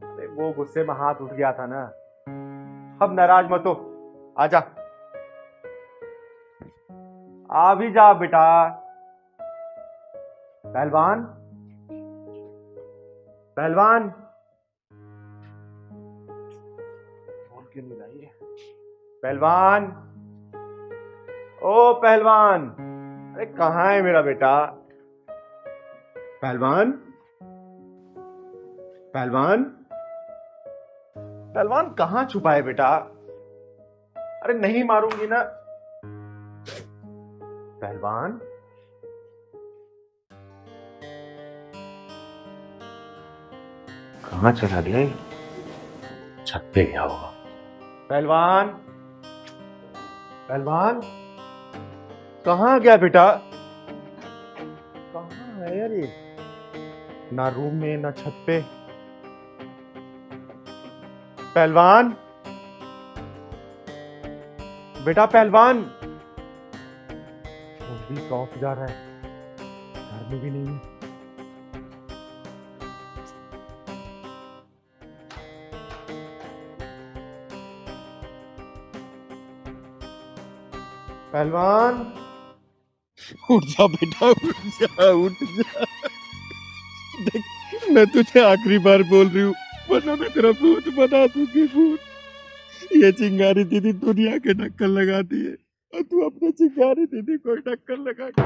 अरे वो गुस्से में हाथ उठ गया था ना, अब नाराज मत हो, आजा, आ भी जा बेटा। पहलवान, पहलवान, बोल क्यों नहीं रही है? पहलवान, ओ पहलवान, अरे कहाँ है मेरा बेटा? पहलवान, पहलवान, पहलवान कहाँ छुपा है बेटा? अरे नहीं मारूंगी ना। पहलवान, कहाँ चला गया? छत पे गया होगा। पहलवान, पहलवान कहाँ गया बेटा? कहाँ है यार ये? ना रूम में ना छत पे। पहलवान, बेटा पहलवान। वो भी सौंफ जा रहा है, घर में भी नहीं है। पहलवान, उठ जा बेटा, उठ जा, उठ जा। देख मैं तुझे आखिरी बार बोल रही हूँ, वरना मैं तेरा भूत बना दूंगी, भूत। ये चिंगारी दीदी दुनिया के ढक्कन लगाती है और तू अपने चिंगारी दीदी को ढक्कन लगा के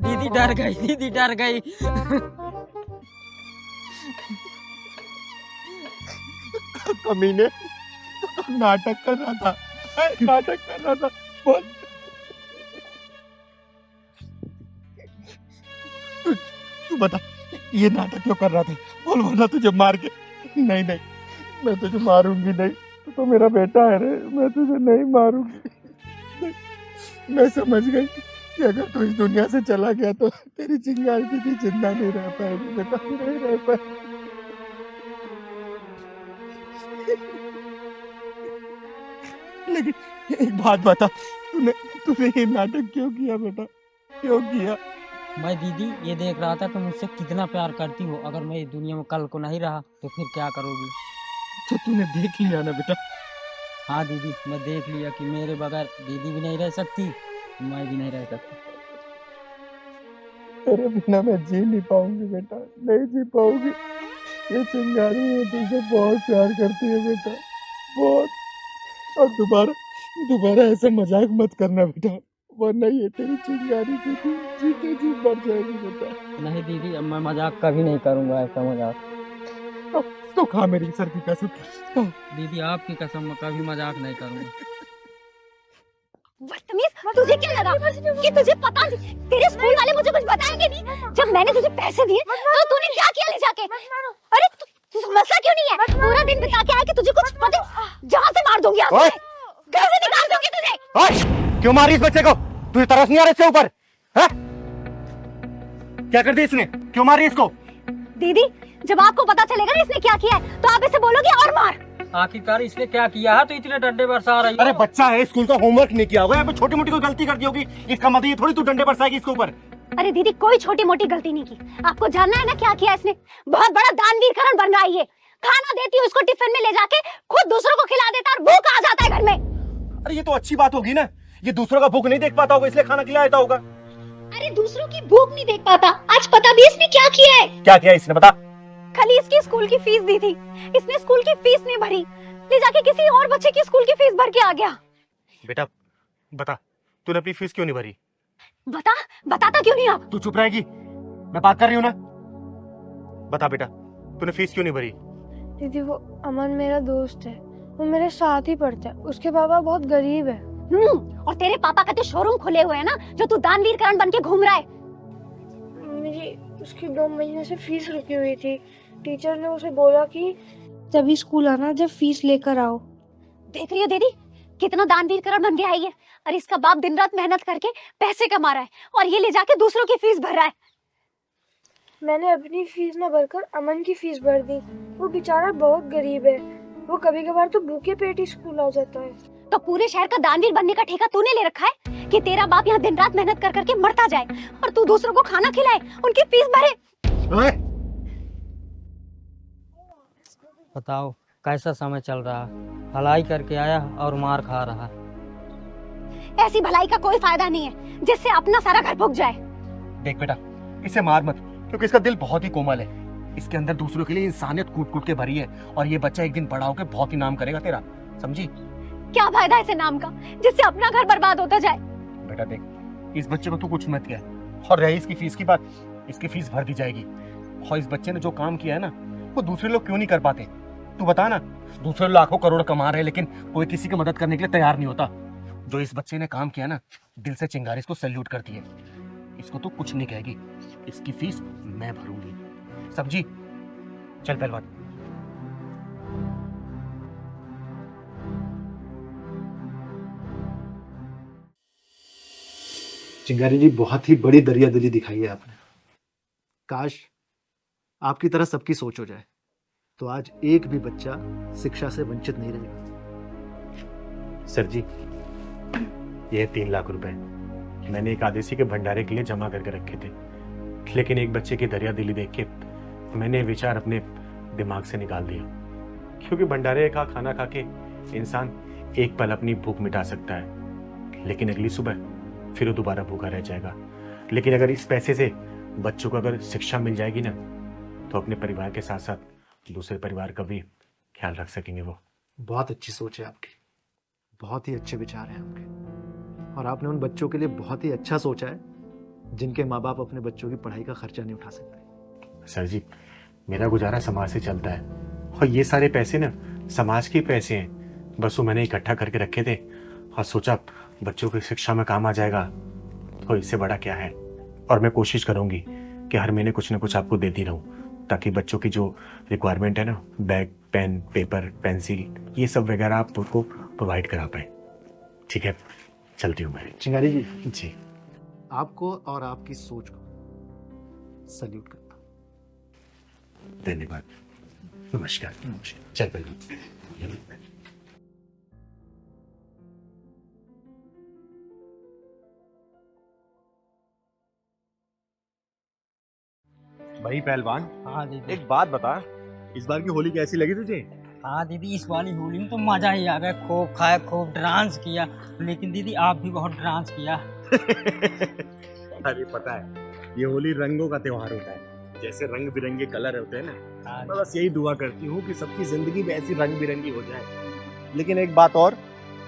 दीदी डर गई, दीदी डर गई। कमीने, नाटक कर रहा था, नाटक कर रहा था। बोल, तू बता ये नाटक क्यों कर रहा था? बोल, वरना तुझे मार के। नहीं नहीं, मैं तुझे मारूंगी नहीं, तू तो मेरा बेटा है रे, मैं तुझे नहीं मारूंगी। मैं समझ गई कि अगर तू इस दुनिया से चला गया तो तेरी चिंगारी दीदी जिंदा नहीं रह पाएगी बेटा, नहीं रह पाएगी। लेकिन एक बात बता, तूने ये नाटक क्यों किया बेटा, क्यों किया? मैं दीदी ये देख रहा था तुम मुझसे कितना प्यार करती हो। अगर मैं इस दुनिया में कल को नहीं रहा तो फिर क्या करोगी? तो तूने देख लिया ना बेटा। हाँ दीदी, मैं देख लिया कि मेरे बगैर दीदी भी नहीं रह सकती, मैं भी नहीं रह सकती। तेरे बिना मैं जी नहीं पाऊंगी बेटा, नहीं जी पाऊंगी। ये चिंगारी है तुझसे बहुत प्यार करती है बेटा, बहुत। और दोबारा ऐसा मजाक मत करना बेटा, वरना ये तेरी चिंगारी दीदी जीते जी मर जाएगी बेटा। नहीं दीदी, अब मैं मजाक कभी नहीं करूंगा, ऐसा मजाक। तो खा मेरी सर की कसम, खा। दीदी आपकी कसम, मैं कभी मजाक नहीं करूंगा। बदतमीज, तुझे क्या लगा कि तुझे पता नहीं? तेरे स्कूल वाले मुझे कुछ बताएंगे नहीं? जब मैंने तुझे पैसे दिए तो तूने क्या किया ले जाके? अरे तू मसला क्यों नहीं है? पूरा दिन बिता के आया कि तुझे कुछ पता? जहाँ से मार दूंगी, ओए! घर से निकाल दूंगी तुझे। ओए! क्यों मारी इस बच्चे को? तुझे तरस नहीं आ रहा इसके ऊपर? हैं? क्या कर दिया इसने? क्यों मारी इसको? दीदी, जब आपको पता चलेगा ना इसने क्या किया है तो आप इसे बोलोगे और मार। आखिरकार इसने क्या किया है तो इतने डंडे बरसा रही है? अरे बच्चा है, स्कूल का होमवर्क नहीं किया हुआ है, छोटी मोटी कोई गलती कर दी होगी, इसका मतलब ये थोड़ी तू डंडे बरसाएगी इसके ऊपर। अरे दीदी, कोई छोटी मोटी गलती नहीं की। आपको जानना है ना क्या किया इसने? बहुत बड़ा दानवीर करण बन रहा है ये। खाना देती है उसको टिफिन में ले जाके, खुद दूसरों को खिला देता है और भूख आ जाता है घर में। अरे ये तो अच्छी बात होगी ना, ये दूसरों का भूख नहीं देख पाता होगा इसलिए खाना खिलाया देता होगा। अरे दूसरों की भूख नहीं देख पाता, आज पता भी इसने क्या किया है? क्या किया इसने बता? कल इसकी स्कूल की फीस दी थी, इसने स्कूल की फीस नहीं भरी, ले जाके किसी और बच्चे की स्कूल की फीस भर के आ गया। बेटा बता, तूने अपनी फीस क्यों नहीं भरी? बताता क्यों नहीं आप? तू चुप रहेगी? मैं बात कर रही हूँ ना। बता बेटा, तूने फीस क्यों नहीं भरी? दीदी, वो अमन मेरा दोस्त है, वो मेरे साथ ही पढ़ता है, उसके पापा बहुत गरीब है। और तेरे पापा का तो शोरूम खुले हुए है ना, जो तू दानवीर करण बन के घूम रहा है। मेरी उसकी 2 महीने से फीस रुकी हुई थी, टीचर ने उसे बोला कि तभी स्कूल आना जब फीस लेकर आओ। देख रही हो दीदी, कितना दानवीर करण बन के आई है। और इसका बाप दिन रात मेहनत करके पैसे कमा रहा है और ये ले जाके दूसरों की फीस भर रहा है। मैंने अपनी फीस न भरकर अमन की फीस भर दी। वो बेचारा बहुत गरीब है, वो कभी कभार तो भूखे पेट ही स्कूल आ जाता है। तो पूरे शहर का दानवीर बनने का ठेका तूने ले रखा है कि तेरा बाप यहाँ दिन रात मेहनत कर करके मरता जाए और तू दूसरों को खाना खिलाए, उनकी फीस भरे। बताओ कैसा समय चल रहा है, भलाई करके आया और मार खा रहा है। ऐसी भलाई का कोई फायदा नहीं है जिससे अपना सारा घर भुग जाए। देख बेटा, इसे मार मत, क्योंकि इसका दिल बहुत ही कोमल है। इसके अंदर दूसरों के लिए इंसानियत कूट कूट के भरी है और ये बच्चा एक दिन बड़ा होकर बहुत ही नाम करेगा तेरा, समझी? क्या फायदा ऐसे नाम का जिससे अपना घर बर्बाद होता जाए? बेटा देख, इस बच्चे को तू कुछ मत कह। और रही इसकी फीस की बात, इसकी फीस भर दी जाएगी। और इस बच्चे ने जो काम किया है ना, वो दूसरे लोग क्यों नहीं कर पाते? तू बता ना, दूसरे लाखों करोड़ कमा रहे हैं लेकिन कोई किसी की मदद करने के लिए तैयार नहीं होता। जो इस बच्चे ने काम किया ना, दिल से चिंगारी इसको सैल्यूट करती है। इसको तो कुछ नहीं कहेगी, इसकी फीस मैं भरूंगी, समझी? चल पहलवान। चिंगारी जी, बहुत ही बड़ी दरियादिली दिखाई है आपने। काश आपकी तरह सबकी सोच हो जाए तो आज एक भी बच्चा शिक्षा से वंचित नहीं रहेगा। सर जी, ये 3 लाख रुपए मैंने एक आदिवासी के भंडारे के लिए जमा करके रखे थे, लेकिन एक बच्चे की दरियादिली देख के मैंने विचार अपने दिमाग से निकाल दिया। क्योंकि भंडारे का खाना खा के इंसान एक पल अपनी भूख मिटा सकता है, लेकिन अगली सुबह फिर वो दोबारा भूखा रह जाएगा। लेकिन अगर इस पैसे से बच्चों को अगर शिक्षा मिल जाएगी ना, तो अपने परिवार के साथ साथ दूसरे परिवार का भी ख्याल रख सकेंगे वो। बहुत अच्छी सोच है आपकी, बहुत ही अच्छे विचार हैं आपके, और आपने उन बच्चों के लिए बहुत ही अच्छा सोचा है जिनके माँ बाप अपने बच्चों की पढ़ाई का खर्चा नहीं उठा सकते। सर जी, मेरा गुजारा समाज से चलता है और ये सारे पैसे ना समाज के पैसे हैं, बस वो मैंने इकट्ठा करके रखे थे और सोचा बच्चों की शिक्षा में काम आ जाएगा, तो इससे बड़ा क्या है। और मैं कोशिश करूंगी कि हर महीने कुछ ना कुछ आपको देती रहूं, ताकि बच्चों की जो रिक्वायरमेंट है ना, बैग, पेन, पेपर, पेंसिल, ये सब वगैरह आप उनको प्रोवाइड करा पाए। ठीक है, चलती हूँ मैं। चिंगारी जी, जी आपको और आपकी सोच को सल्यूट करता हूं। धन्यवाद। नमस्कार। चल पहले। भाई पहलवान, हाँ दीदी। एक बात बता, इस बार की होली कैसी लगी तुझे? हाँ दीदी, इस वाली होली में तो मजा ही आ गया। खूब खाया, खूब डांस किया। लेकिन दीदी आप भी बहुत डांस किया। अरे पता है, ये होली रंगों का त्योहार होता है। जैसे रंग बिरंगे कलर होते हैं ना, मैं बस यही दुआ करती हूँ कि सबकी जिंदगी भी ऐसी रंग बिरंगी हो जाए। लेकिन एक बात और,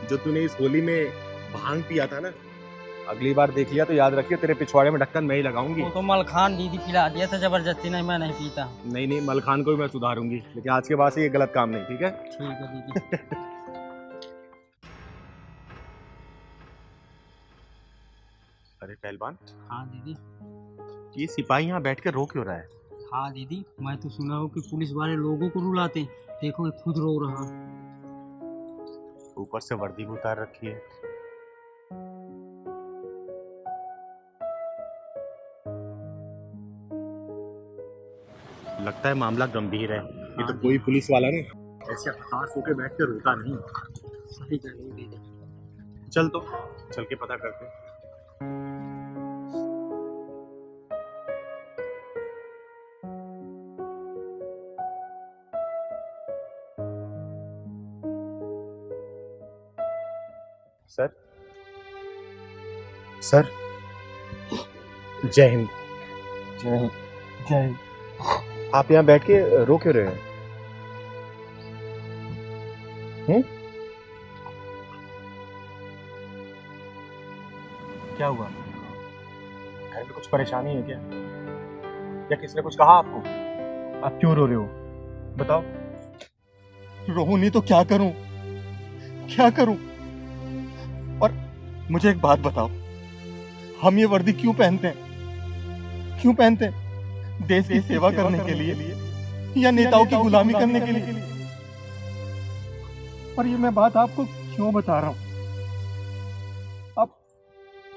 जो तूने इस होली में भांग पिया था ना, अगली बार देख लिया तो याद रखिए, तेरे पिछवाड़े में ढक्कन मैं ही लगाऊंगी। वो तो मलखान दीदी पिला दिया था जबरदस्ती। नहीं, मैं नहीं पीता। नहीं, मलखान को भी मैं सुधारूंगी, लेकिन आज के बाद से ये गलत काम नहीं, ठीक है? ठीक है दीदी। अरे पहलवान, हाँ दीदी। ये सिपाही यहाँ बैठ कर रो क्यों रहा है? हाँ दीदी, मैं तो सुना हूँ कि पुलिस वाले लोगों को रुलाते। देखो, ये खुद रो रहा। ऊपर से वर्दी भी उतार रखी है। लगता है मामला गंभीर है। ये तो कोई पुलिस वाला नहीं ऐसे हताश होकर बैठ कर रोता नहीं। सही कह रही दीदी। चल तो, चल के पता करते हैं। सर, सर, जय हिंद। जय हिंद। जय हिंद। आप यहाँ बैठ के रो क्यों रहे हैं? क्या हुआ? घर में कुछ परेशानी है क्या? या किसने कुछ कहा आपको? आप क्यों रो रहे हो? बताओ। रोऊं नहीं तो क्या करूं? क्या करूं? और मुझे एक बात बताओ, हम ये वर्दी क्यों पहनते हैं? क्यों पहनते हैं? देश की सेवा करने के लिए या नेताओं की गुलामी करने के लिए? और ये मैं बात आपको क्यों बता रहा हूं?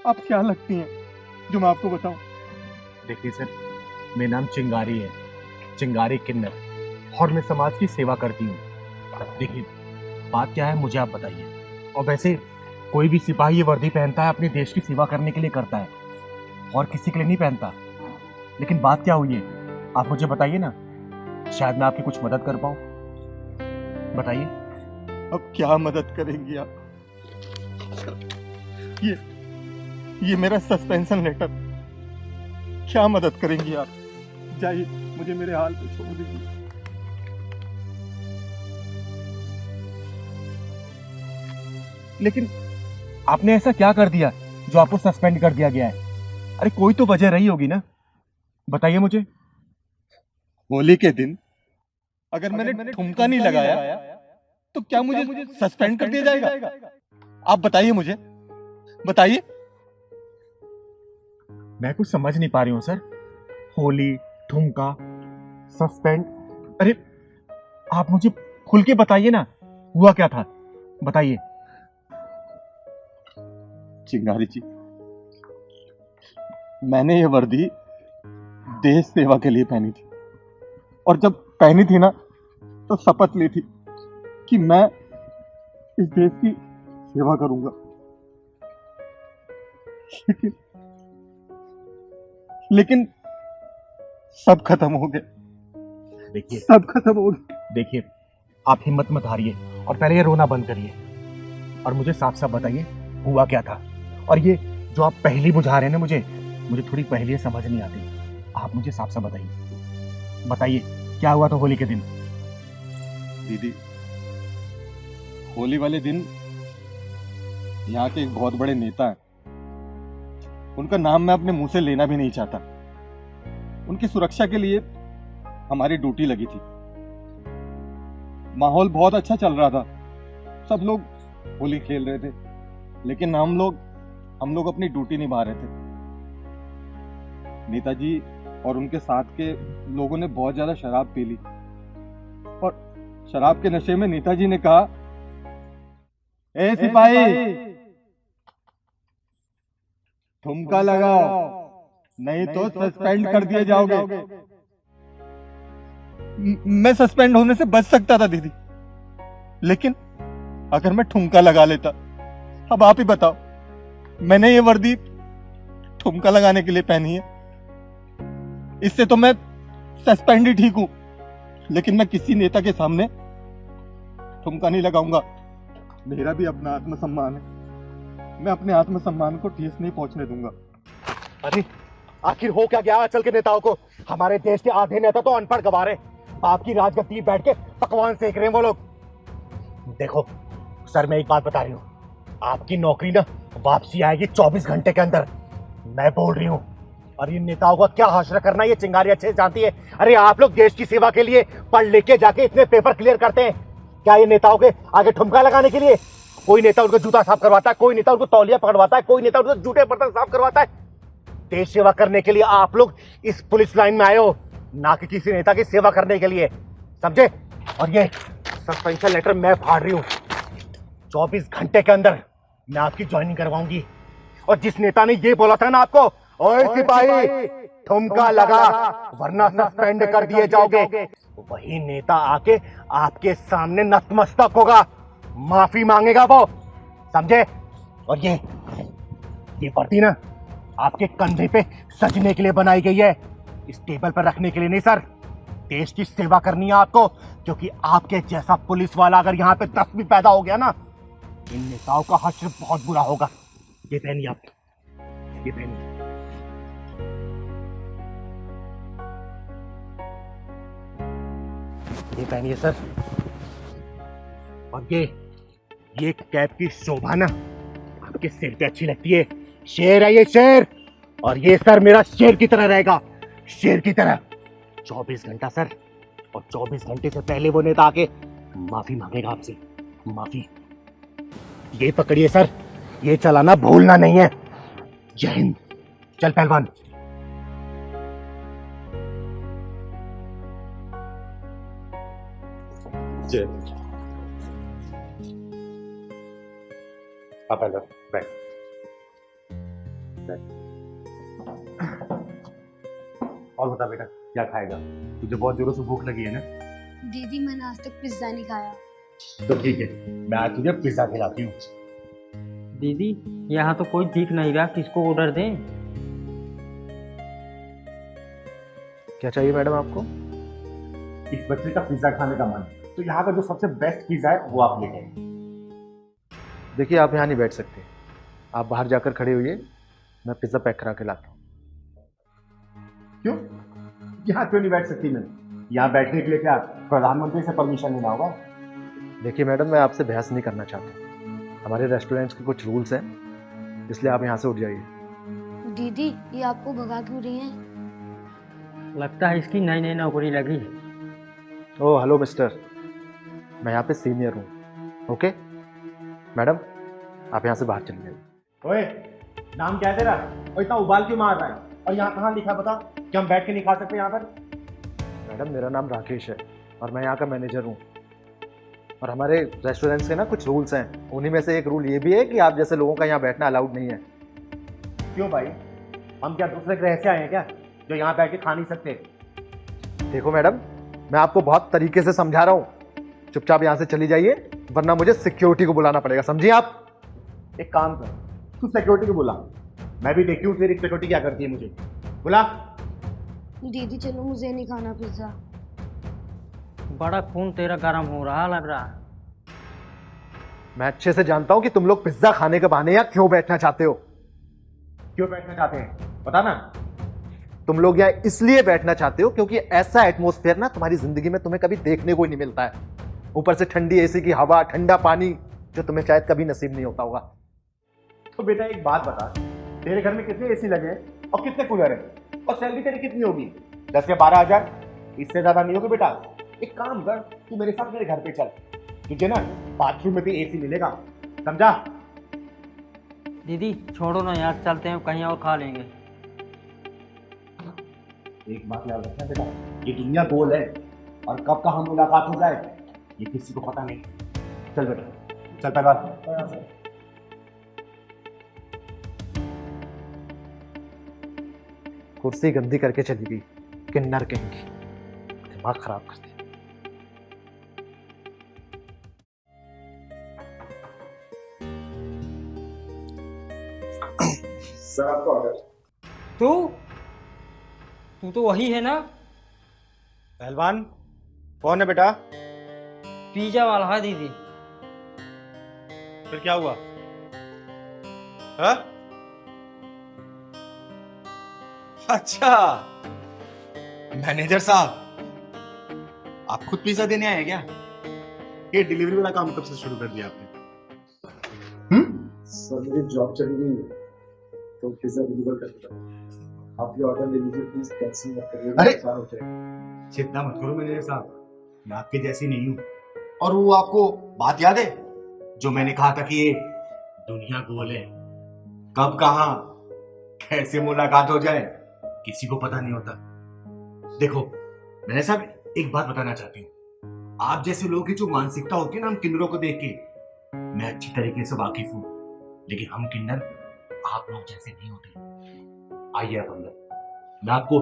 आप क्या लगती हैं जो मैं आपको बताऊं? देखिए सर, मेरा नाम चिंगारी है, चिंगारी किन्नर, और मैं समाज की सेवा करती हूँ। देखिए, बात क्या है मुझे आप बताइए। और वैसे कोई भी सिपाही ये वर्दी पहनता है अपने देश की सेवा करने के लिए करता है, और किसी के लिए नहीं पहनता। लेकिन बात क्या हुई है आप मुझे बताइए ना, शायद मैं आपकी कुछ मदद कर पाऊं। बताइए। अब क्या मदद करेंगी आप? ये मेरा सस्पेंशन लेटर, क्या मदद करेंगी आप? जाइए, मुझे मेरे हाल पे छोड़ दीजिए। लेकिन आपने ऐसा क्या कर दिया जो आपको सस्पेंड कर दिया गया है? अरे कोई तो वजह रही होगी ना, बताइए मुझे। होली के दिन अगर मैंने ठुमका नहीं लगाया तो क्या मुझे सस्पेंड कर दिया जाएगा? आप बताइए, मुझे बताइए। मैं कुछ समझ नहीं पा रही हूँ सर। होली, ठुमका, सस्पेंड, अरे आप मुझे खुल के बताइए ना, हुआ क्या था? बताइए। चिंगारी जी, मैंने ये वर्दी देश सेवा के लिए पहनी थी, और जब पहनी थी ना तो शपथ ली थी कि मैं इस देश की सेवा करूंगा। लेकिन सब खत्म हो गए। देखिए, सब खत्म हो गए। देखिए, आप हिम्मत मत हारिए और पहले ये रोना बंद करिए और मुझे साफ साफ बताइए हुआ क्या था। और ये जो आप पहेली बुझा रहे हैं ना, मुझे थोड़ी पहेली समझ नहीं आती। आप मुझे साफ साफ बताइए क्या हुआ था होली के दिन? दीदी, होली वाले दिन यहाँ के एक बहुत बड़े नेता हैं, उनका नाम मैं अपने मुंह से लेना भी नहीं चाहता। उनकी सुरक्षा के लिए हमारी ड्यूटी लगी थी। माहौल बहुत अच्छा चल रहा था, सब लोग होली खेल रहे थे, लेकिन हम लोग अपनी ड्यूटी निभा रहे थे। नेताजी और उनके साथ के लोगों ने बहुत ज्यादा शराब पी ली, और शराब के नशे में नेताजी ने कहा, ए सिपाही, ठुमका लगाओ, नहीं तो सस्पेंड कर दिए जाओगे। मैं सस्पेंड होने से बच सकता था दीदी, लेकिन अगर मैं ठुमका लगा लेता। अब आप ही बताओ, मैंने ये वर्दी ठुमका लगाने के लिए पहनी है, इससे तो मैं सस्पेंड ही ठीक हूं, लेकिन मैं किसी नेता के सामने ठुमका नहीं लगाऊंगा। मेरा भी अपना आत्मसम्मान है, मैं अपने आत्मसम्मान को ठेस नहीं पहुंचने दूंगा। अरे आखिर हो क्या गया आजकल के नेताओं को? हमारे देश के आधे नेता तो अनपढ़ गवार हैं। आपकी राजगद्दी बैठ के पकवान सेक रहे हैं वो लोग। देखो सर, मैं एक बात बता रही हूँ, आपकी नौकरी ना वापसी आएगी 24 घंटे के अंदर, मैं बोल रही हूँ। और इन नेताओं का क्या हाशरा करना ये चिंगारी अच्छे से जानती है। अरे आप लोग देश की सेवा के लिए पढ़ लिख के जाके इतने पेपर क्लियर करते हैं, क्या ये नेताओं के आगे ठुमका लगाने के लिए? कोई नेता उनको जूता साफ करवाता है, कोई नेता उनको तौलिया पकड़वाता है, कोई नेता उनको जूते बर्तन साफ करवाता है। देश सेवा करने के लिए आप लोग इस पुलिस लाइन में आए हो, ना कि किसी नेता की सेवा करने के लिए, समझे? और ये सस्पेंशन लेटर मैं फाड़ रही हूँ, 24 घंटे के अंदर मैं आपकी ज्वाइनिंग करवाऊंगी। और जिस नेता ने ये बोला था ना आपको, ओए सिपाही ठुमका लगा वरना सस्पेंड कर दिए जाओगे, वही नेता आके आपके सामने नतमस्तक होगा, माफी मांगेगा वो, समझे? और ये वर्दी ना आपके कंधे पे सजने के लिए बनाई गई है, इस टेबल पर रखने के लिए नहीं सर। देश की सेवा करनी है आपको, क्योंकि आपके जैसा पुलिस वाला अगर यहाँ पे 10 भी पैदा हो गया ना, इन नेताओं का हश्र बहुत बुरा होगा। ये पहनिए आप, ये पहनिए। ये पहनिए सर। और ये कैप की शोभा ना आपके सिर पे अच्छी लगती है, शेर है ये, शेर। और ये सर मेरा शेर की तरह रहेगा, शेर की तरह। 24 घंटा सर, और 24 घंटे से पहले वो नेता आके माफी मांगेगा आपसे, माफी। ये पकड़िए सर, ये चलाना भूलना नहीं है। जय हिंद। चल पहलवान। जय पहलवान, बैठ बैठ। और बता बेटा, क्या खाएगा? तुझे बहुत जोरों से भूख लगी है ना? दीदी मैंने आज तक पिज्जा नहीं खाया। तो ठीक है, मैं आज तुझे पिज्जा खिलाती हूँ। दीदी यहाँ तो कोई दिख नहीं रहा, किसको ऑर्डर दें? क्या चाहिए मैडम आपको? इस बच्चे का पिज्जा खाने का मन, तो यहाँ का जो सबसे बेस्ट पिज्जा है वो आप लेके आइए। देखिए आप यहाँ नहीं बैठ सकते, आप बाहर जाकर खड़े होइए, मैं पिज्ज़ा पैक करा के लाता हूँ। क्यों? यहाँ क्यों नहीं बैठ सकती मैं? यहाँ बैठने के लिए क्या प्रधानमंत्री से परमिशन लेना होगा? देखिए मैडम, मैं आपसे बहस नहीं करना चाहता, हमारे रेस्टोरेंट्स के कुछ रूल्स हैं, इसलिए आप यहाँ से उठ जाइए। दीदी ये आपको भगा क्यों रही हैं? लगता है इसकी नई नई नौकरी लगी है। ओह हेलो मिस्टर, मैं यहाँ पे सीनियर हूँ। ओके मैडम, आप यहाँ से बाहर चले जाइए। ओए, नाम क्या है तेरा? और इतना उबाल क्यों मार रहा है? और यहाँ कहाँ लिखा बता कि हम बैठ के नहीं खा सकते यहाँ पर? मैडम मेरा नाम राकेश है और मैं यहाँ का मैनेजर हूँ, और हमारे रेस्टोरेंट्स के ना कुछ रूल्स हैं, उन्हीं में से एक रूल ये भी है कि आप जैसे लोगों का यहाँ बैठना अलाउड नहीं है। क्यों भाई, हम क्या दूसरे ग्रह से आए हैं क्या जो यहाँ बैठ के खा नहीं सकते? देखो मैडम, मैं आपको बहुत तरीके से समझा रहा हूँ, चुपचाप यहाँ से चली जाइए वरना मुझे सिक्योरिटी को बुलाना पड़ेगा, समझिए आप? एक काम कर, तू सिक्योरिटी को बुला, मैं भी देखती हूँ तेरी सिक्योरिटी क्या करती है, मुझे बुला। दीदी चलो, मुझे नहीं खाना पिज्जा। बड़ा खून तेरा गर्म हो रहा लग रहा है। मैं अच्छे से जानता हूँ कि तुम लोग पिज्जा खाने के बहाने यहाँ क्यों बैठना चाहते हो। क्यों बैठना चाहते हैं बता ना। तुम लोग यहाँ इसलिए बैठना चाहते हो क्योंकि ऐसा एटमॉस्फेयर ना तुम्हारी जिंदगी में तुम्हें कभी देखने को ही नहीं मिलता है, ऊपर से ठंडी एसी की हवा, ठंडा पानी, जो तुम्हें शायद कभी नसीब नहीं होता होगा। तो बेटा एक बात बता, तेरे घर में कितने एसी लगे हैं और कितने कूलर हैं, और सैलरी तेरी कितनी होगी? 10 या 12,000, इससे ज्यादा नहीं होगी बेटा। एक काम कर, तू मेरे साथ मेरे घर पे चल, तुझे ना बाथरूम में भी एसी मिलेगा, समझा? दीदी छोड़ो ना यार, चलते हैं कहीं और खा लेंगे। एक बात याद रखना बेटा, ये दुनिया गोल है और कब कहाँ मुलाकात हो जाए ये किसी को पता नहीं। चल बेटा, चल पहलवान। कुर्सी गंदी करके चली गई, किन्नर कहेंगी, दिमाग खराब कर दिया। सर आपका ऑर्डर। तू तू तो वही है ना, पहलवान कौन है बेटा? पिज्जा वाला है दीदी। फिर क्या हुआ? हाँ? अच्छा, मैनेजर साहब आप खुद पिज्जा देने आए क्या? ये डिलीवरी वाला काम कब से शुरू कर दिया आपने? सर मेरी जॉब चली गई है तो पिज्जा डिलीवर कर देता हूँ। आप ये ऑर्डर ले लीजिए प्लीज, कैंसिल मत करिए, अरे! नुकसान हो जाएगा। चिंता मत करो मैनेजर साहब, मैं आपके जैसी नहीं हूँ। और वो आपको बात याद है जो मैंने कहा था कि ये दुनिया गोल है, कब कहाँ कैसे मुलाकात हो जाए किसी को पता नहीं होता। देखो मैंने साहब एक बात बताना चाहती हूँ, आप जैसे लोगों की जो मानसिकता होती है ना, हम किन्नरों को देख के मैं अच्छी तरीके से वाकिफ हूँ, लेकिन हम किन्नर आप लोग जैसे नहीं होते। आइए आप अंदर, मैं आपको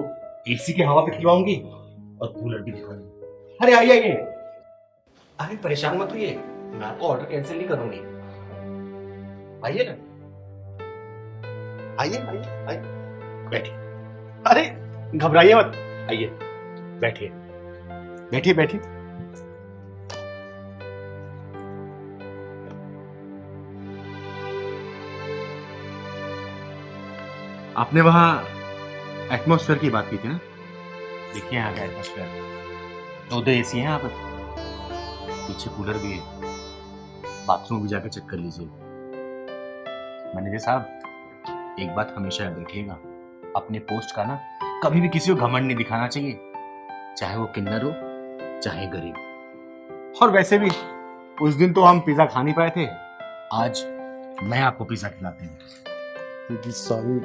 एसी के हवा पे खिलवाऊंगी और कूलर भी दिखाऊंगी। अरे आइए आइए, अरे परेशान मत होइए, मैं आपको ऑर्डर कैंसिल नहीं करूंगी। आइए ना, आइए आइए आइए, बैठिए। अरे घबराइए मत, आइए बैठिए बैठिए बैठिए। आपने वहां एटमॉस्फेयर की बात की थी ना, देखिए यहाँ का एटमॉस्फेयर, 2 एसी हैं यहाँ पर, पीछे कूलर भी है, बाथरूम भी जाकर चेक कर लीजिए। मैनेजर साहब एक बात हमेशा याद रखिएगा, अपने पोस्ट का ना कभी भी किसी को घमंड नहीं दिखाना चाहिए, चाहे वो किन्नर हो चाहे गरीब। और वैसे भी उस दिन तो हम पिज्जा खा नहीं पाए थे, आज मैं आपको पिज्जा खिलाती हूँ। दीदी सॉरी,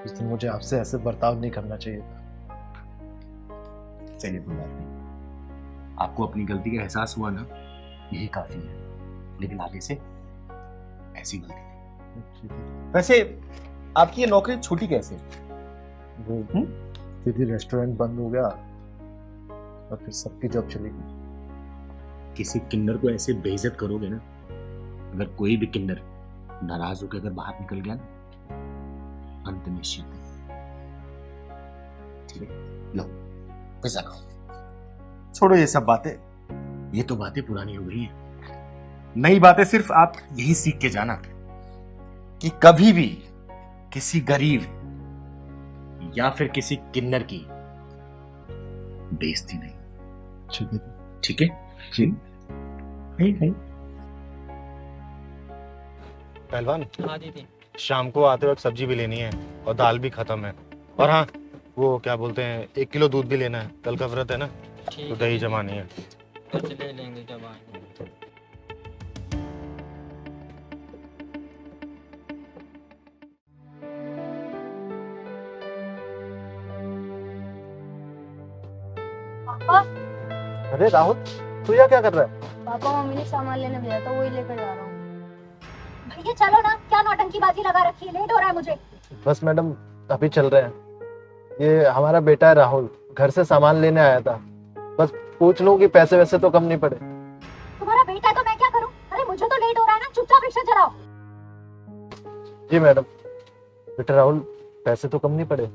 उस दिन मुझे आपसे ऐसे बर्ताव नहीं करना चाहिए था। चलिए कोई बात नहीं, आपको अपनी गलती का एहसास हुआ ना, यही काफी है, लेकिन आगे से ऐसी गलती नहीं। वैसे आपकी ये नौकरी छूटी कैसे? वो दीदी रेस्टोरेंट बंद हो गया और फिर सबकी जॉब चली गई। किसी किन्नर को ऐसे बेइज्जत करोगे ना, अगर कोई भी किन्नर नाराज होकर अगर बाहर निकल गया ना, अंत निश्चित है। ठीक है, लो पिज्जा खाओ। छोड़ो ये सब बातें, ये तो बातें पुरानी हो गई हैं। नई बातें सिर्फ आप यही सीख के जाना कि कभी भी किसी गरीब या फिर किसी किन्नर की बेइज्जती नहीं। ठीक है ठीक है जी। पहलवान हाँ दीदी। शाम को आते वक्त सब्जी भी लेनी है और दाल भी खत्म है, और हाँ वो क्या बोलते हैं 1 किलो दूध भी लेना है, कल का व्रत है ना, तो दही जमानी है। तो ले लेंगे जब आएंगे। पापा अरे राहुल, तू यहाँ क्या कर रहा है? पापा मम्मी ने सामान लेने भेजा था, वही लेकर जा रहा हूँ। भैया चलो ना, क्या नौटंकीबाजी लगा रखी है, लेट हो रहा है मुझे। बस मैडम अभी चल रहे हैं। ये हमारा बेटा है राहुल, घर से सामान लेने आया था, बस पूछ लूं कि पैसे वैसे तो कम नहीं पड़े। तुम्हारा बेटा है तो मैं क्या करूं? अरे मुझे तो लेट हो रहा है ना, चुपचाप रिक्शा चलाओ। जी मैडम। बेटा राहुल, पैसे तो कम नहीं पड़े?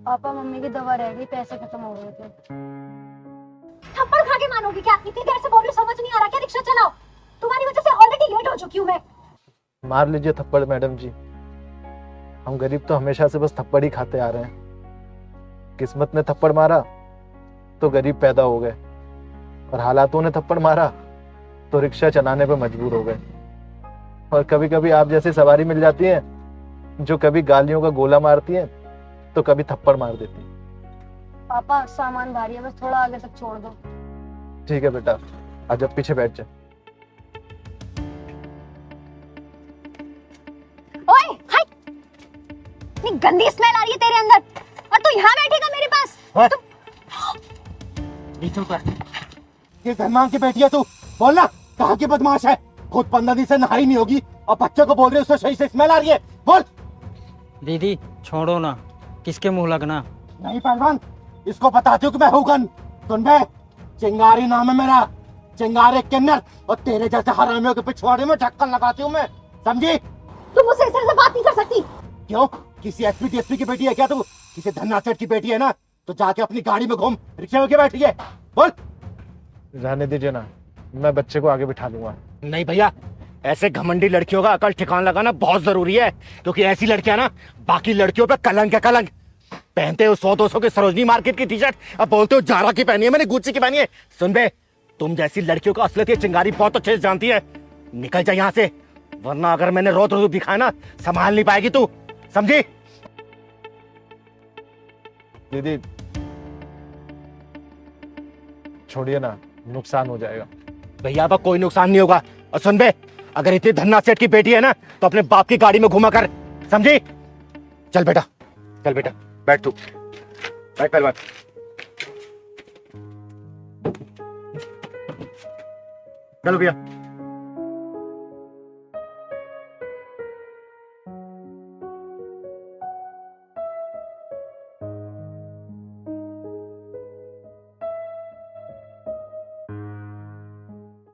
पापा मम्मी की दवा रह गई, पैसे खत्म हो गए थे। थप्पड़ खा के मानोगी क्या? इतनी देर से बोल रही हूं, समझ नहीं आ रहा क्या? रिक्शा चलाओ, तुम्हारी वजह से ऑलरेडी लेट हो चुकी हूँ मैं। मार लीजिए थप्पड़ मैडम जी, हम गरीब तो हमेशा से बस थप्पड़ ही खाते आ रहे हैं। किस्मत ने थप्पड़ मारा तो गरीब पैदा हो गए, और हालातों ने थप्पड़ मारा तो रिक्शा चलाने पे मजबूर हो गए। और कभी कभी आप जैसी सवारी मिल जाती है जो कभी गालियों का गोला मारती है तो कभी थप्पड़ मार देती है। पापा सामान भारी है, बस थोड़ा आगे तक छोड़ दो। ठीक है बेटा, आज अब पीछे बैठ जा। ओए हाय, इतनी गंदी स्मेल आ रही है तेरे अंदर, और तू यहाँ बैठेगा मेरे पास? ये घर मांग के बैठी है तू, बोलना कहाँ की बदमाश है? खुद 15 दिन से नहाई नहीं होगी और बच्चे को बोल रहे हो उससे सही से स्मेल आ रही है, बोल। दीदी छोड़ो ना, किसके मुंह लगना। नहीं पहलवान, इसको बताती हूँ कि मैं हूँ कौन। सुन बे, चिंगारी नाम है मेरा, चिंगारी किन्नर, और तेरे जैसे हरामियों के पिछवाड़े में ढक्कन लगाती हूँ मैं, समझी? तुम मुझसे इस तरह से बात नहीं कर सकती। क्यों? किसी एसपी डीएसपी की बेटी है क्या तू? किसी धन्ना सेठ की बेटी है ना, तो जाके अपनी गाड़ी में घूम, रिक्शे में क्यों बैठी है? बोल। रहने दीजिए ना, मैं बच्चे को आगे बिठा लूंगा। नहीं भैया, ऐसे घमंडी लड़कियों का अकल ठिकाना लगाना बहुत जरूरी है, क्योंकि ऐसी लड़कियां ना बाकी लड़कियों पे कलंक है, कलंक। पहनते हो 100-200 के सरोजनी मार्केट की टी शर्ट, अब बोलते हो जारा की पहनी है, मैंने गुच्ची की पहनी है। सुन बे, तुम जैसी लड़कियों का असलियत ये चिंगारी बहुत अच्छे से जानती है। निकल जा यहाँ से, वरना अगर मैंने रोत दिखाया ना, संभाल नहीं पाएगी तू, समझी? दीदी छोड़िए ना, नुकसान हो जाएगा। भैया अब कोई नुकसान नहीं होगा। और सुन बे, अगर इतनी धन्ना सेठ की बेटी है ना, तो अपने बाप की गाड़ी में घुमा कर, समझी? चल बेटा, चल बेटा, बैठ तू, बैठ पहलवान। चलो भैया।